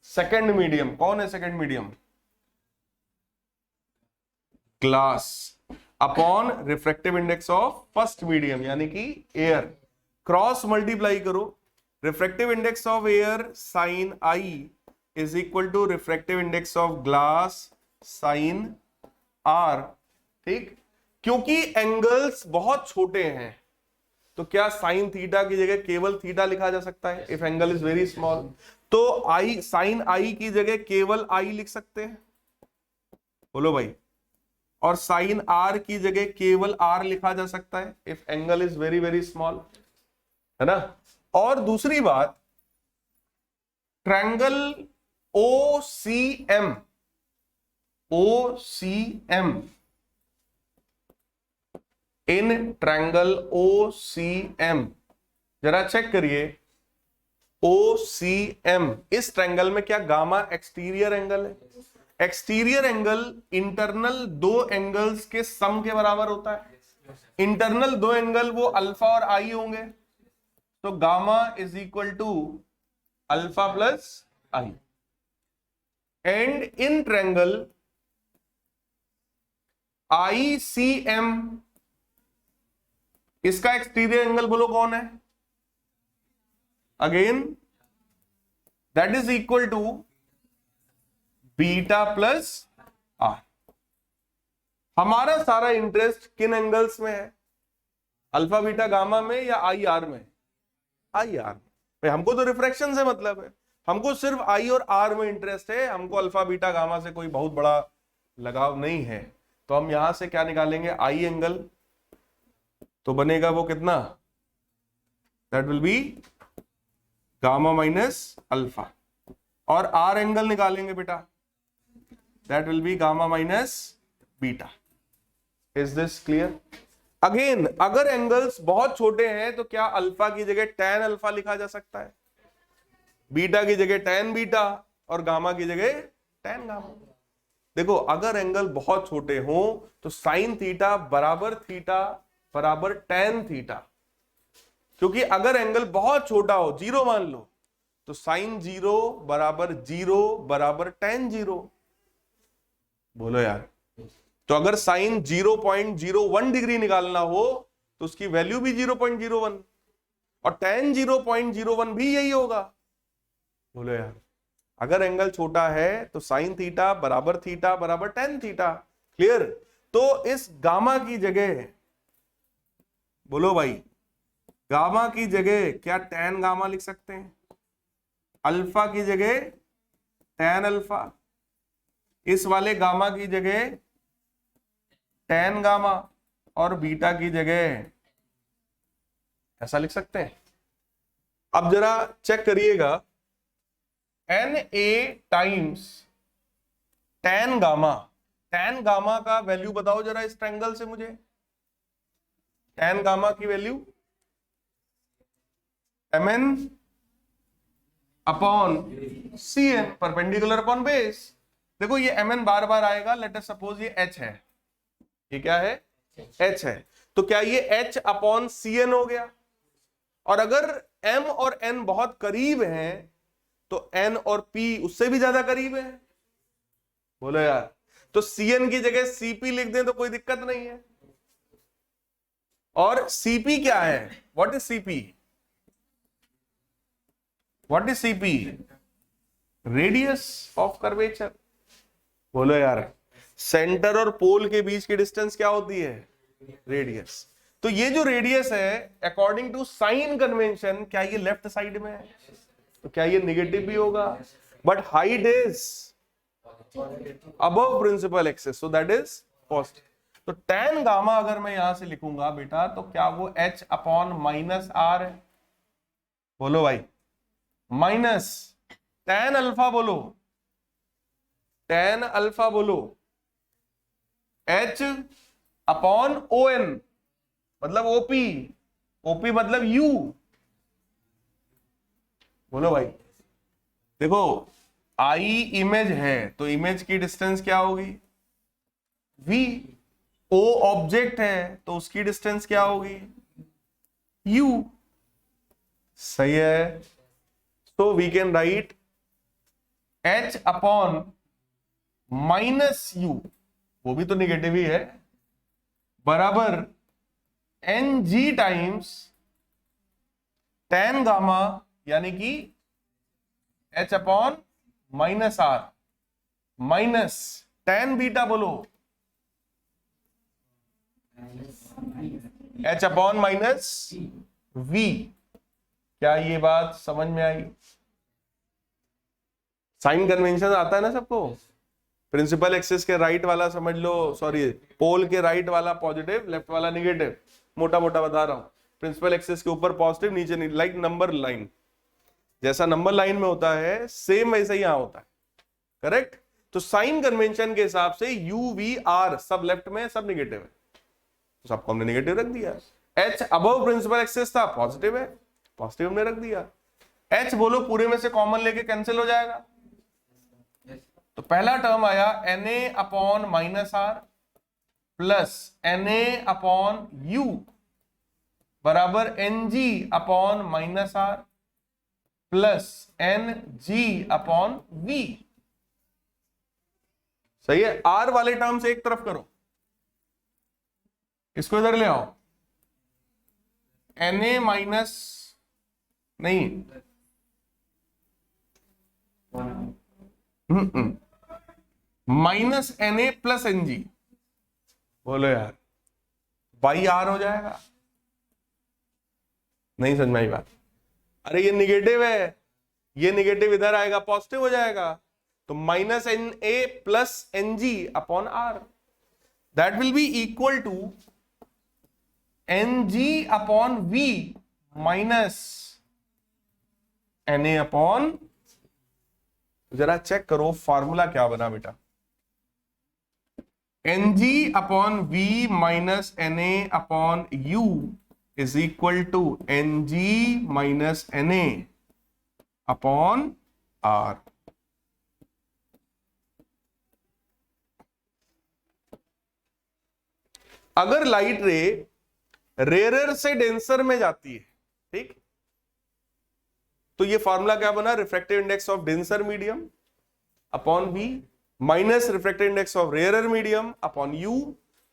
second medium. कौन है second medium? Glass, upon refractive index of first medium यानी कि एयर। क्रॉस मल्टीप्लाई करो, refractive index of air sine i is equal to refractive index of glass sine r. ठीक, क्योंकि एंगल्स बहुत छोटे हैं, तो क्या साइन थीटा की जगह केवल थीटा लिखा जा सकता है if angle is very small? तो आई, साइन आई की जगह केवल आई लिख सकते हैं, बोलो भाई। और साइन आर की जगह केवल आर लिखा जा सकता है if angle is very very small, है ना। और दूसरी बात, triangle OCM, in triangle OCM जरा चेक करिए, OCM इस ट्रायंगल में क्या गामा एक्सटीरियर एंगल है? एक्सटीरियर एंगल इंटरनल दो एंगल्स के सम के बराबर होता है। इंटरनल दो एंगल वो अल्फा और आई होंगे, तो gamma is equal to alpha plus I. And in triangle ICM, इसका एक्सटीरियर एंगल बोलो कौन है? Again that is equal to beta plus r. हमारा सारा इंटरेस्ट किन एंगल्स में है? अल्फा, बीटा, गामा में या आई आर में? आई आर में। हमको तो रिफ्रैक्शन से मतलब है, हमको सिर्फ आई और आर में इंटरेस्ट है, हमको अल्फा, बीटा, गामा से कोई बहुत बड़ा लगाव नहीं है। तो हम यहां से क्या निकालेंगे? आई एंगल, तो बनेगा वो कितना? That will B gamma minus alpha. और आर एंगल निकालेंगे बेटा, that will B gamma minus beta. Is this clear? Again, अगर एंगल्स बहुत छोटे हैं तो क्या अल्फा की जगह tan अल्फा लिखा जा सकता है, बीटा की जगह tan बीटा, और गामा की जगह tan गामा। देखो अगर एंगल बहुत छोटे हो तो साइन थीटा बराबर tan थीटा, क्योंकि अगर एंगल बहुत छोटा हो, 0 मान लो, तो साइन 0 बराबर tan 0। बोलो यार, तो अगर साइन 0.01 डिग्री निकालना हो तो उसकी वैल्यू भी 0.01 और tan 0.01 भी यही होगा। बोलो यार, अगर एंगल छोटा है तो साइन थीटा बराबर tan थीटा। क्लियर? तो इस गामा की जगह, बोलो भाई, गामा की जगह क्या tan गामा लिख सकते हैं? अल्फा की जगह tan अल्फा, इस वाले गामा की जगह tan गामा और बीटा की जगह ऐसा लिख सकते हैं। अब जरा चेक करिएगा, Na टाइम्स tan गामा का वैल्यू बताओ जरा इस ट्रायंगल से मुझे। tan गामा की value Mn upon Cn perpendicular upon base. देखो ये Mn बार बार आएगा, लेट अस सपोज ये H है, ये क्या है? H है। तो क्या ये H अपॉन Cn हो गया? और अगर M और N बहुत करीब हैं तो N और P उससे भी ज्यादा करीब है। बोलो यार, तो Cn की जगह Cp लिख दें तो कोई दिक्कत नहीं है। और Cp क्या है? What is Cp? What is Cp? Radius of curvature. बोलो यार, सेंटर और पोल के बीच की डिस्टेंस क्या होती है? रेडियस। तो ये जो रेडियस है अकॉर्डिंग टू साइन कन्वेंशन, क्या ये लेफ्ट साइड में है? तो क्या ये निगेटिव भी होगा? But height is above principal axis, so that is positive. तो tan गामा अगर मैं यहां से लिखूंगा बेटा, तो क्या वो H अपॉन माइनस आर है? बोलो भाई, माइनस tan अल्फा, बोलो tan अल्फा, बोलो H अपॉन ON मतलब OP मतलब U। बोलो भाई, देखो I इमेज है तो इमेज की डिस्टेंस क्या होगी? V। O ऑब्जेक्ट है तो उसकी डिस्टेंस क्या होगी? U। सही है। तो we can write H upon minus U, वो भी तो निगेटिव ही है, बराबर Ng टाइम्स tan गामा यानी कि H upon minus r minus tan beta, बोलो H अपॉन माइनस V। क्या ये बात समझ में आई? साइन कन्वेंशन आता है ना सबको? प्रिंसिपल एक्सिस के राइट वाला समझ लो, सॉरी पोल के राइट वाला पॉजिटिव, लेफ्ट वाला निगेटिव, मोटा मोटा बता रहा हूं। प्रिंसिपल एक्सिस के ऊपर पॉजिटिव, नीचे नहीं, लाइक नंबर लाइन, जैसा नंबर लाइन में होता है सेम वैसे ही यहां होता है। करेक्ट? तो साइन कन्वेंशन के हिसाब से यू वी आर सब लेफ्ट में, सब निगेटिव है, तो सबको हमने निगेटिव रख दिया। H अबव प्रिंसिपल एक्सिस था, पॉजिटिव है, पॉजिटिव हमने रख दिया। H बोलो पूरे में से कॉमन लेके कैंसिल हो जाएगा, तो पहला टर्म आया Na upon minus r plus Na upon you बराबर Ng upon minus r plus Ng upon V। सही है। आर वाले टर्म से एक तरफ करो, इसको इधर ले आओ, Na माइनस नहीं माइनस Na प्लस Ng। बोलो यार, बाई आर हो जाएगा। नहीं समझ में आई बात? अरे ये निगेटिव है, ये निगेटिव इधर आएगा, पॉजिटिव हो जाएगा, तो minus Na plus Ng upon r, that will be equal to Ng upon V minus Na upon, जरा चेक करो फॉर्मूला क्या बना बेटा, Ng upon V minus Na upon U is equal to Ng minus Na upon R। अगर लाइट रे रेयर से डेंसर में जाती है, ठीक, तो ये फॉर्मूला क्या बना, refractive index of denser medium upon we minus refractive index of rare medium upon you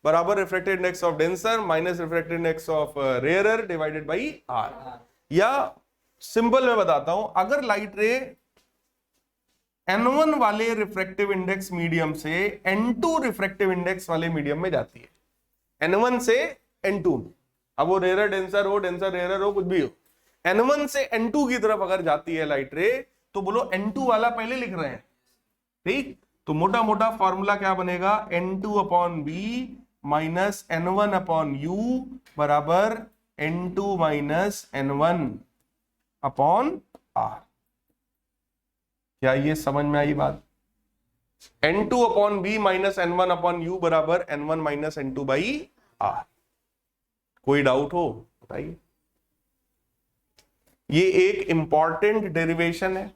बराबर refractive index of denser minus refractive index of rare divided by r. या सिंपल में बताता हूं, अगर लाइट रे N1 वाले रिफ्रैक्टिव इंडेक्स मीडियम से N2 रिफ्रैक्टिव इंडेक्स वाले मीडियम में जाती है, N1 से N2, अब वो रेयर डेंसर हो, डेंसर रेयर हो, कुछ भी हो, N1 से N2 की तरफ अगर जाती है लाइट रे, तो बोलो N2 वाला पहले लिख रहे हैं, ठीक, तो मोटा मोटा फॉर्मूला क्या बनेगा, N2 upon B minus N1 upon you बराबर N2 minus N1 upon are. क्या ये समझ में आई बात? N2 upon B minus N1 upon you बराबर N1 minus N2 by R. कोई डाउट हो बताइए। ये एक इंपॉर्टेंट डेरिवेशन है,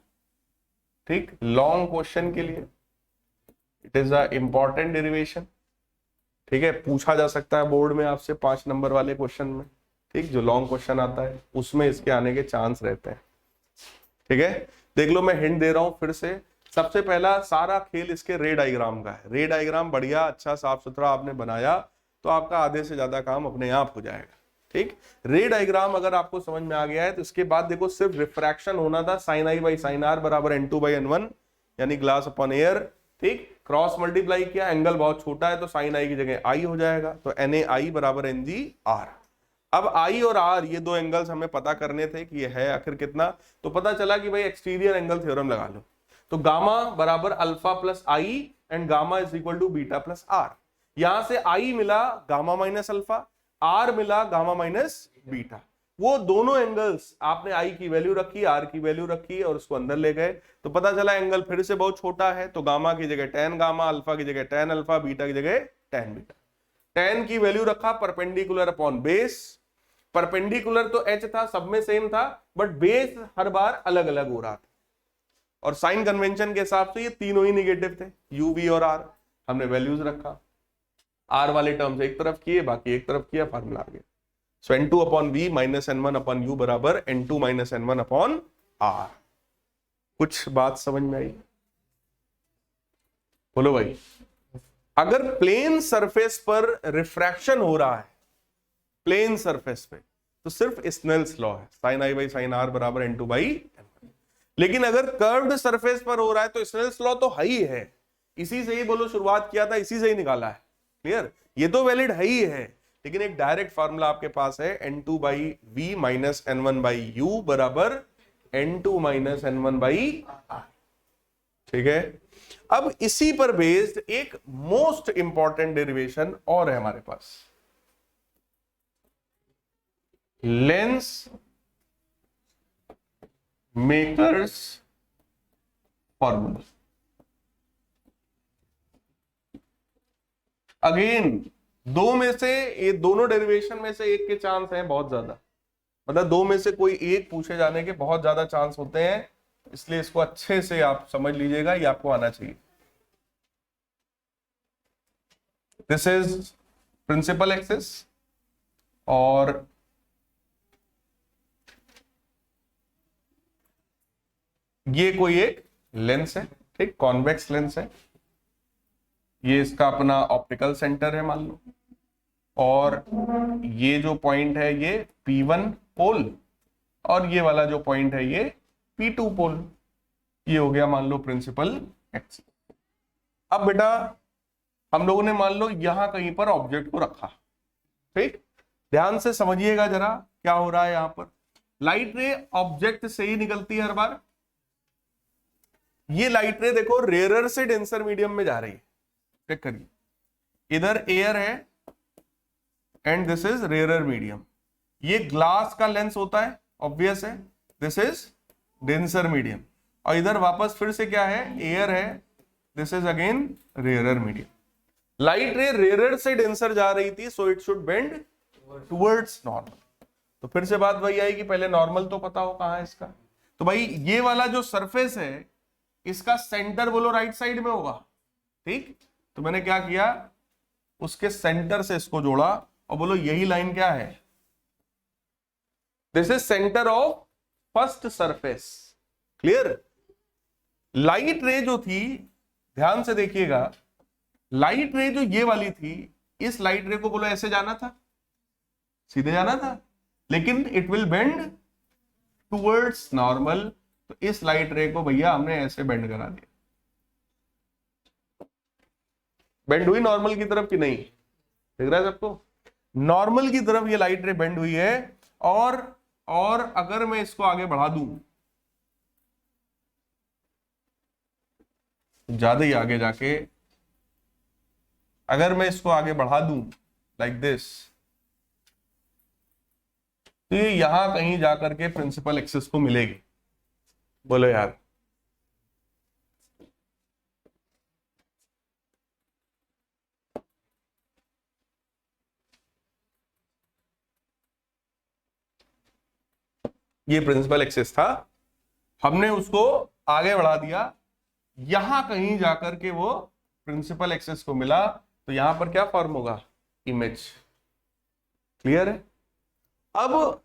ठीक, लॉन्ग क्वेश्चन के लिए it is a important derivation, ठीक है, पूछा जा सकता है बोर्ड में आपसे 5 नंबर वाले क्वेश्चन में, ठीक, जो लॉन्ग क्वेश्चन आता है उसमें इसके आने के चांस रहते हैं, ठीक है। देख लो, मैं हिंट दे रहा हूं फिर से। सबसे पहला सारा खेल इसके रे डायग्राम का है। रे डायग्राम बढ़िया अच्छा साफ सुथरा आपने बनाया तो आपका आधे से ज्यादा काम अपने आप हो जाएगा, ठीक। रे डायग्राम अगर आपको समझ में आ गया है तो इसके बाद देखो सिर्फ रिफ्रैक्शन होना था, sine I by sine R बराबर N2 बाई N1 यानी ग्लास अपॉन एयर, ठीक, क्रॉस मल्टीप्लाई किया, एंगल बहुत छोटा है तो साइन आई की जगह आई हो जाएगा, तो NaI बराबर NgR। अब आई और आर ये दो एंगल्स हमें पता करने थे कि ये है आखिर कितना, तो पता चला कि भाई एक्सटीरियर एंगल थ्योरम लगा लो, तो गामा बराबर alpha plus I and gamma is equal to beta plus R. यहां से आई मिला गामा माइनस अल्फा, आर मिला गामा माइनस बीटा, वो दोनों एंगल्स आपने आई की वैल्यू रखी, आर की वैल्यू रखी और उसको अंदर ले गए, तो पता चला एंगल फिर से बहुत छोटा है, तो गामा की जगह tan गामा, अल्फा की जगह tan अल्फा, बीटा की जगह tan बीटा। tan की वैल्यू रखा परपेंडिकुलर अपॉन बेस, परपेंडिकुलर तो h था, सब में सेम था, बट बेस हर बार अलग अलग हो रहा था, और साइन कन्वेंशन के हिसाब से ये तीनों ही निगेटिव थे, u v और r, हमने वैल्यूज रखा, r वाले टर्म्स एक तरफ किए, बाकी एक तरफ किया, फार्मूला आ गया। सो N2 upon v minus N1 upon you बराबर N2 minus N1 upon r। कुछ बात समझ में आई? बोलो भाई। अगर प्लेन सरफेस पर रिफ्रैक्शन हो रहा है, प्लेन सरफेस पे, तो सिर्फ स्नेल्स लॉ है, sine I by sine R बराबर N2 बाई N1। लेकिन अगर कर्व्ड सरफेस पर हो रहा है तो स्नेल्स लॉ तो है ही है, इसी से ही बोलो शुरुआत किया था, इसी से ही निकाला है, क्लियर, ये तो वैलिड है ही है, लेकिन एक डायरेक्ट फार्मूला आपके पास है N2 by V minus N1 by U बराबर N2 माइनस N1 बाई, ठीक है। अब इसी पर बेस्ड एक मोस्ट इंपॉर्टेंट डेरिवेशन और है हमारे पास, लेंस मेकर्स फॉर्मूला। अगेन दो में से, ये दोनों डेरिवेशन में से एक के चांस हैं बहुत ज्यादा, मतलब दो में से कोई एक पूछे जाने के बहुत ज्यादा चांस होते हैं, इसलिए इसको अच्छे से आप समझ लीजिएगा, ये आपको आना चाहिए। दिस इज प्रिंसिपल एक्सिस और ये कोई एक लेंस है, ठीक, कॉन्वेक्स लेंस है, ये इसका अपना ऑप्टिकल सेंटर है मान लो, और ये जो पॉइंट है ये P1 पोल, और ये वाला जो पॉइंट है ये P2 पोल, ये हो गया मान लो प्रिंसिपल एक्सिस। अब बेटा हम लोगों ने मान लो यहां कहीं पर ऑब्जेक्ट को रखा, ठीक, ध्यान से समझिएगा जरा क्या हो रहा है यहां पर। लाइट रे ऑब्जेक्ट से ही निकलती है हर बार, ये लाइट रे देखो रेयर से डेंसर मीडियम में जा रही है, चेक करिए, इधर एयर है and this is rare medium, ये ग्लास का लेंस होता है, ऑब्वियस है, दिस इज डेंसर मीडियम, और इधर वापस फिर से क्या है, एयर है, this is again rare medium. Light ray rare से डेंसर जा रही थी, so it should bend towards normal. तो फिर से बात वही आई कि पहले नॉर्मल तो पता हो कहां है इसका, तो भाई ये वाला जो सरफेस है इसका सेंटर बोलो राइट साइड में होगा, ठीक, तो मैंने क्या किया, उसके सेंटर से इसको जोड़ा और बोलो यही लाइन क्या है, this is centre of first surface. Clear. Light रे जो थी, ध्यान से देखिएगा, लाइट रे जो ये वाली थी, इस लाइट रे को बोलो ऐसे जाना था, सीधे जाना था, लेकिन it will bend towards normal. तो इस लाइट रे को भैया हमने ऐसे बेंड करा दिया। बेंड हुई नॉर्मल की तरफ कि नहीं, दिख रहा है सबको? नॉर्मल की तरफ ये लाइट रे बेंड हुई है। और अगर मैं इसको आगे बढ़ा दूं, ज्यादा ही आगे जाके, अगर मैं इसको आगे बढ़ा दूं लाइक दिस, तो ये यहां कहीं जाकर के प्रिंसिपल एक्सिस को मिलेगी। बोलो यार, ये प्रिंसिपल एक्सिस था, हमने उसको आगे बढ़ा दिया, यहां कहीं जाकर के वो प्रिंसिपल एक्सिस को मिला, तो यहां पर क्या फॉर्म होगा, इमेज। क्लियर है? अब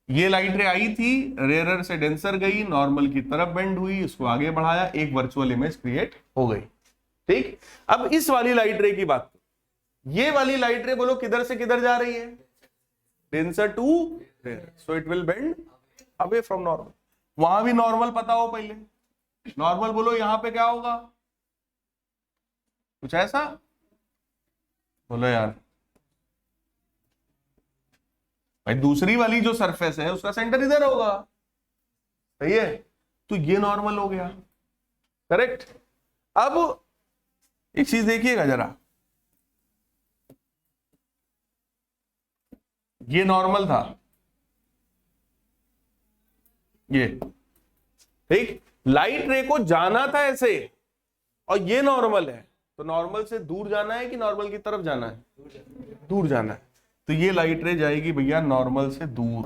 ये लाइट रे आई थी, रेयरर से डेंसर गई, नॉर्मल की तरफ बेंड हुई, इसको आगे बढ़ाया, एक वर्चुअल इमेज क्रिएट हो गई। ठीक। अब इस वाली लाइट रे की बात, ये वाली लाइट रे बोलो किधर से किधर जा रही है, denser to rare, so it will bend away from normal. वहां भी नॉर्मल पता हो पहले, नॉर्मल बोलो यहां पे क्या होगा, कुछ ऐसा बोलो यार भाई, दूसरी वाली जो सरफेस है उसका सेंटर इधर होगा, सही है, तो ये नॉर्मल हो गया। करेक्ट। अब एक चीज देखिएगा जरा, ये नॉर्मल था, ये ठीक, लाइट रे को जाना था ऐसे, और ये नॉर्मल है, तो नॉर्मल से दूर जाना है कि नॉर्मल की तरफ जाना है, दूर जाना है, तो ये लाइट रे जाएगी भैया नॉर्मल से दूर।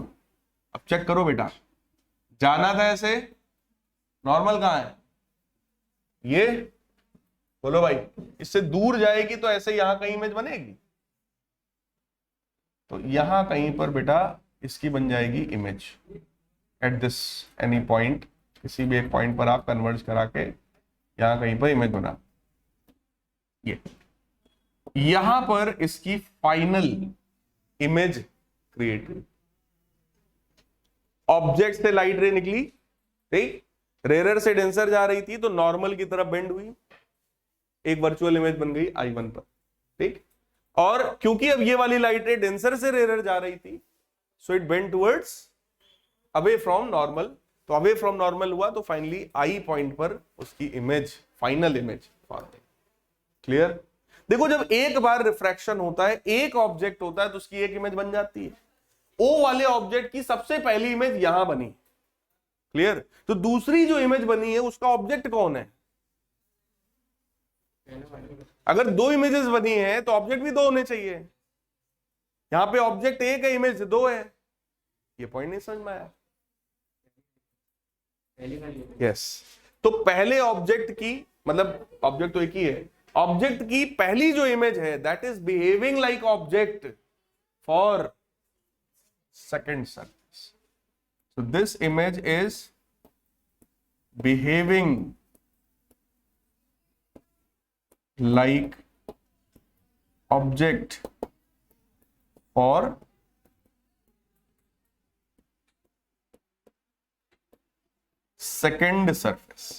अब चेक करो बेटा, जाना था ऐसे, नॉर्मल कहां है, ये, बोलो भाई, इससे दूर जाएगी तो ऐसे यहां कहीं इमेज बनेगी, तो यहां कहीं पर बेटा इसकी बन जाएगी image at this any point, किसी भी एक पॉइंट पर आप कन्वर्ज करा के यहां कहीं पर इमेज बना, ये यहां पर इसकी फाइनल इमेज क्रिएट हुई। ऑब्जेक्ट से लाइट रे निकली, ठीक, रेयर से डेंसर जा रही थी, तो नॉर्मल की तरफ बेंड हुई, एक वर्चुअल इमेज बन गई I1 पर। ठीक। और क्योंकि अब ये वाली लाइट रे डेंसर से रेयर जा रही थी, so it bend towards away from normal, तो अवे फ्रॉम नॉर्मल हुआ, तो फाइनली I पॉइंट पर उसकी image, final image form. Clear. देखो, जब एक बार रिफ्रैक्शन होता है, एक ऑब्जेक्ट होता है, तो उसकी एक इमेज बन जाती है। ओ वाले ऑब्जेक्ट की सबसे पहली इमेज यहां बनी। क्लियर। तो दूसरी जो इमेज बनी है उसका ऑब्जेक्ट कौन है, अगर दो इमेजेस बनी है तो ऑब्जेक्ट भी दो होने चाहिए, यहां पे ऑब्जेक्ट एक है, इमेज दो है, ये पॉइंट नहीं समझ में आया? यस। तो पहले ऑब्जेक्ट की, मतलब ऑब्जेक्ट तो एक ही है, ऑब्जेक्ट की पहली जो इमेज है that is behaving like object for second surface, so this image is behaving like object for second surface।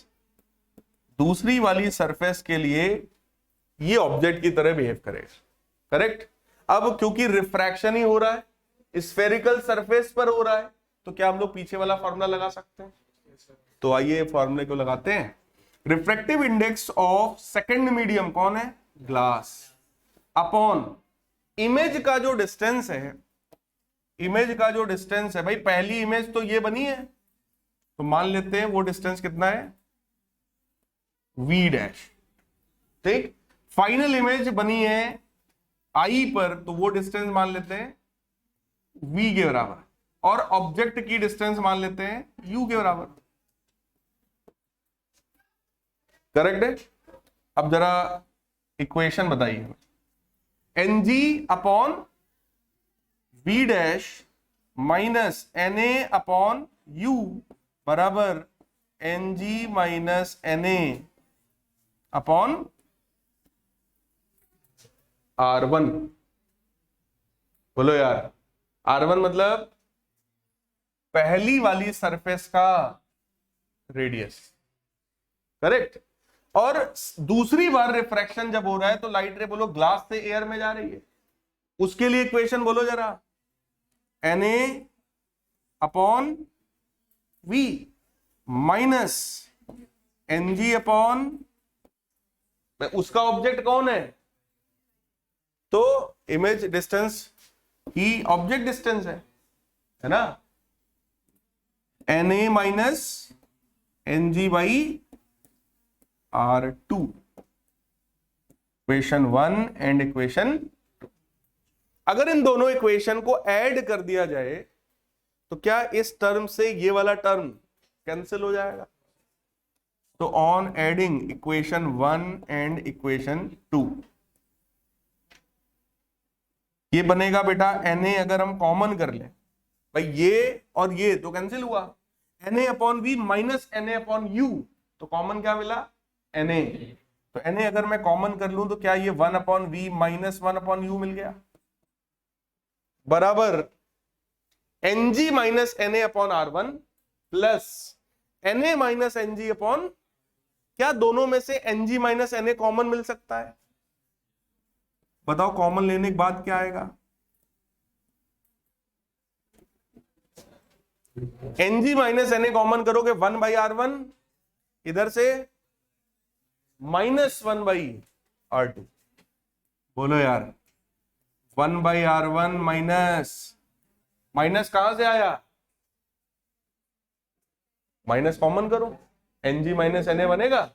दूसरी वाली सरफेस के लिए ये ऑब्जेक्ट की तरह बिहेव करेगा। करेक्ट। अब क्योंकि रिफ्रैक्शन ही हो रहा है, स्फेरिकल सरफेस पर हो रहा है, तो क्या हम लोग पीछे वाला फॉर्मूला लगा सकते हैं? तो आइए फॉर्मूले को लगाते हैं। Refractive index of second medium कौन है, ग्लास, अपॉन इमेज का जो डिस्टेंस है, इमेज का जो डिस्टेंस है, भाई पहली इमेज तो ये बनी है, तो मान लेते हैं वो डिस्टेंस कितना है, v डैश। ठीक। फाइनल इमेज बनी है I पर, तो वो डिस्टेंस मान लेते हैं v के बराबर, और ऑब्जेक्ट की डिस्टेंस मान लेते हैं u के बराबर। करेक्ट है। अब जरा इक्वेशन बताइए, N G upon V dash minus N A upon you बराबर N G minus N A upon R1। बोलो यार, R1 मतलब पहली वाली सरफेस का रेडियस, करेक्ट। और दूसरी बार रिफ्रैक्शन जब हो रहा है तो लाइट रे बोलो ग्लास से एयर में जा रही है, उसके लिए इक्वेशन बोलो जरा, Na upon we minus Ng upon, उसका ऑब्जेक्ट कौन है, तो इमेज डिस्टेंस ही ऑब्जेक्ट डिस्टेंस है ना, Na minus Ng by R2, equation 1 and equation 2। अगर इन दोनों इक्वेशन को ऐड कर दिया जाए तो क्या इस टर्म से ये वाला टर्म कैंसिल हो जाएगा, तो on adding equation 1 and equation 2 ये बनेगा बेटा Na, अगर हम कॉमन कर लें भाई ये और ये तो कैंसिल हुआ, Na upon we minus Na upon U, तो कॉमन क्या मिला Na, तो Na अगर मैं कॉमन कर लूं तो क्या ये 1 upon we minus 1 upon U मिल गया, बराबर Ng minus Na upon R1 plus Na minus Ng upon, क्या दोनों में से Ng माइनस Na कॉमन मिल सकता है, बताओ कॉमन लेने के बाद क्या आएगा, Ng माइनस Na कॉमन करोगे 1 बाई R1, इधर से माइनस 1 बाई R2, बोलो यार 1 बाई R1 माइनस, माइनस कहां से आया, माइनस कॉमन करो, Ng माइनस Na बनेगा,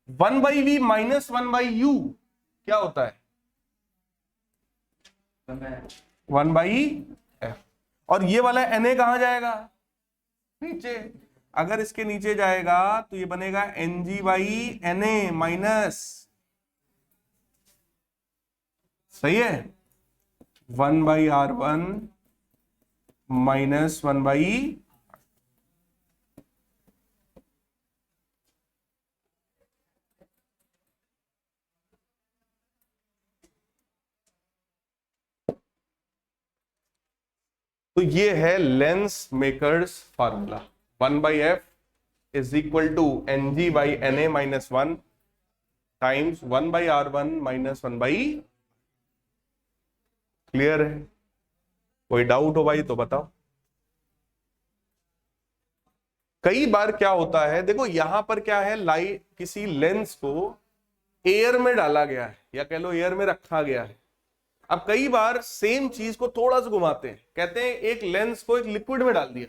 1 by V minus 1 by U क्या होता है 1 बाई एफ, और ये वाला Na कहां जाएगा नीचे, अगर इसके नीचे जाएगा तो ये बनेगा Ng बाई Na माइनस, सही है, 1 बाई R1 माइनस 1 बाई, तो ये है lens makers formula, 1 by F is equal to Ng by Na minus 1 times 1 by R1 minus 1 by, clear है, कोई डाउट हो भाई तो बताओ। कई बार क्या होता है, देखो यहां पर क्या है, लाइट किसी लेंस को एयर में डाला गया है या कह लो एयर में रखा गया है, अब कई बार सेम चीज को थोड़ा सा घुमाते हैं, कहते हैं एक लेंस को एक लिक्विड में डाल दिया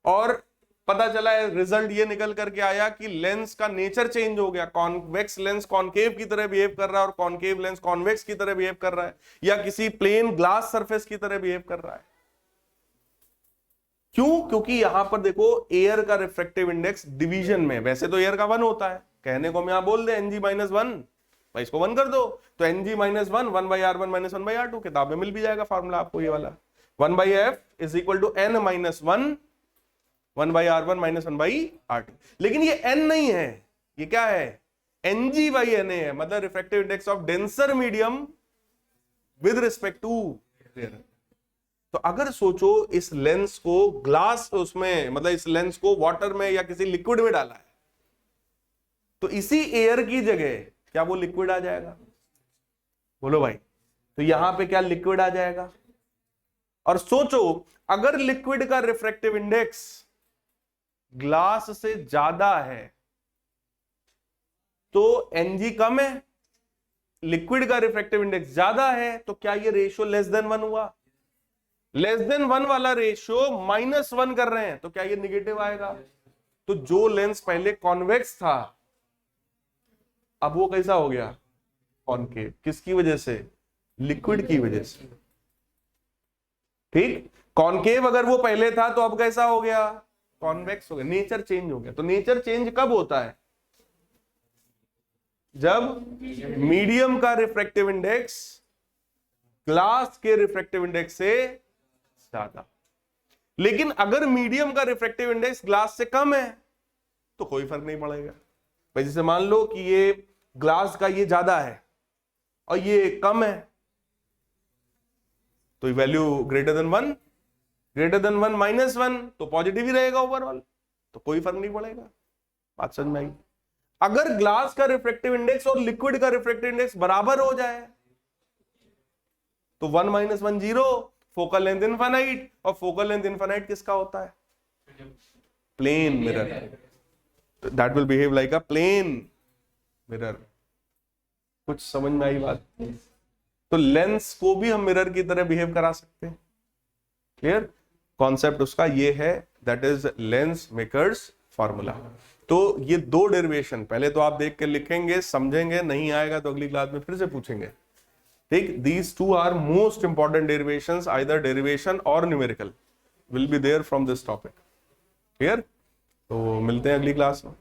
और पता चला है रिजल्ट ये निकल करके आया कि लेंस का नेचर चेंज हो गया, कॉन्वेक्स लेंस कॉनकेव की तरह बिहेव कर रहा है और कॉनकेव लेंस कॉन्वेक्स की तरह बिहेव कर रहा है, या किसी प्लेन ग्लास सरफेस की तरह बिहेव कर रहा है, क्यों, क्योंकि यहां पर देखो एयर का रिफ्रैक्टिव इंडेक्स डिवीजन में, वैसे तो एयर का 1 होता है, कहने को मैं यहां बोल दे Ng माइनस 1, भाई इसको 1 कर दो, तो Ng minus 1 1 by R1 minus 1 by R2, किताब में मिल भी जाएगा फॉर्मूला आपको ये वाला, 1 by F is equal to N minus 1 1 by R1 minus 1 by R2, लेकिन ये N नहीं है, ये क्या है Ng बाई Na है, मतलब refractive index of denser medium with respect to air. तो अगर सोचो इस लेंस को ग्लास उसमें, मतलब इस लेंस को वाटर में या किसी लिक्विड में डाला है, तो इसी एयर की जगह क्या वो लिक्विड आ जाएगा, बोलो भाई, तो यहां पे क्या लिक्विड आ जाएगा, और सोचो अगर लिक्विड का रिफ्रैक्टिव इंडेक्स ग्लास से ज्यादा है तो Ng कम है, लिक्विड का रिफ्रैक्टिव इंडेक्स ज्यादा है, तो क्या ये रेशियो लेस देन 1 हुआ, लेस देन 1 वाला रेशियो माइनस 1 कर रहे हैं, तो क्या ये निगेटिव आएगा, तो जो लेंस पहले कॉन्वेक्स था अब वो कैसा हो गया कॉनकेव, किसकी वजह से, लिक्विड की वजह से, ठीक, कॉनकेव अगर वो पहले था तो अब कैसा हो गया कॉन्वेक्स हो गया, नेचर चेंज हो गया, तो नेचर चेंज कब होता है, जब मीडियम का रिफ्रैक्टिव इंडेक्स ग्लास के रिफ्रैक्टिव इंडेक्स से ज्यादा। लेकिन अगर मीडियम का रिफ्रैक्टिव इंडेक्स ग्लास से कम है तो कोई फर्क नहीं पड़ेगा भाई। जैसे मान लो कि ये ग्लास का ये ज्यादा है और ये कम है, तो value greater than 1, greater than 1 minus 1 तो पॉजिटिव ही रहेगा ओवरऑल, तो कोई फर्क नहीं पड़ेगा। बात समझ में आई? अगर ग्लास का रिफ्रैक्टिव इंडेक्स और लिक्विड का रिफ्रैक्टिव इंडेक्स बराबर हो जाए तो 1 माइनस 1 0, फोकल लेंथ इनफाइनाइट, और फोकल लेंथ इनफाइनाइट किसका होता है? Plane mirror. That will behave like a plane mirror. कुछ समझ में आई बात? तो लेंस को भी हम मिरर की तरह बिहेव करा सकते हैं। क्लियर? कॉन्सेप्ट उसका ये है, that is lens makers formula. तो ये दो डेरिवेशन पहले तो आप देख के लिखेंगे, समझेंगे, नहीं आएगा तो अगली क्लास में फिर से पूछेंगे। ठीक, these two are most important derivations, either derivation or numerical will be there from this topic. Clear? तो मिलते हैं अगली क्लास में।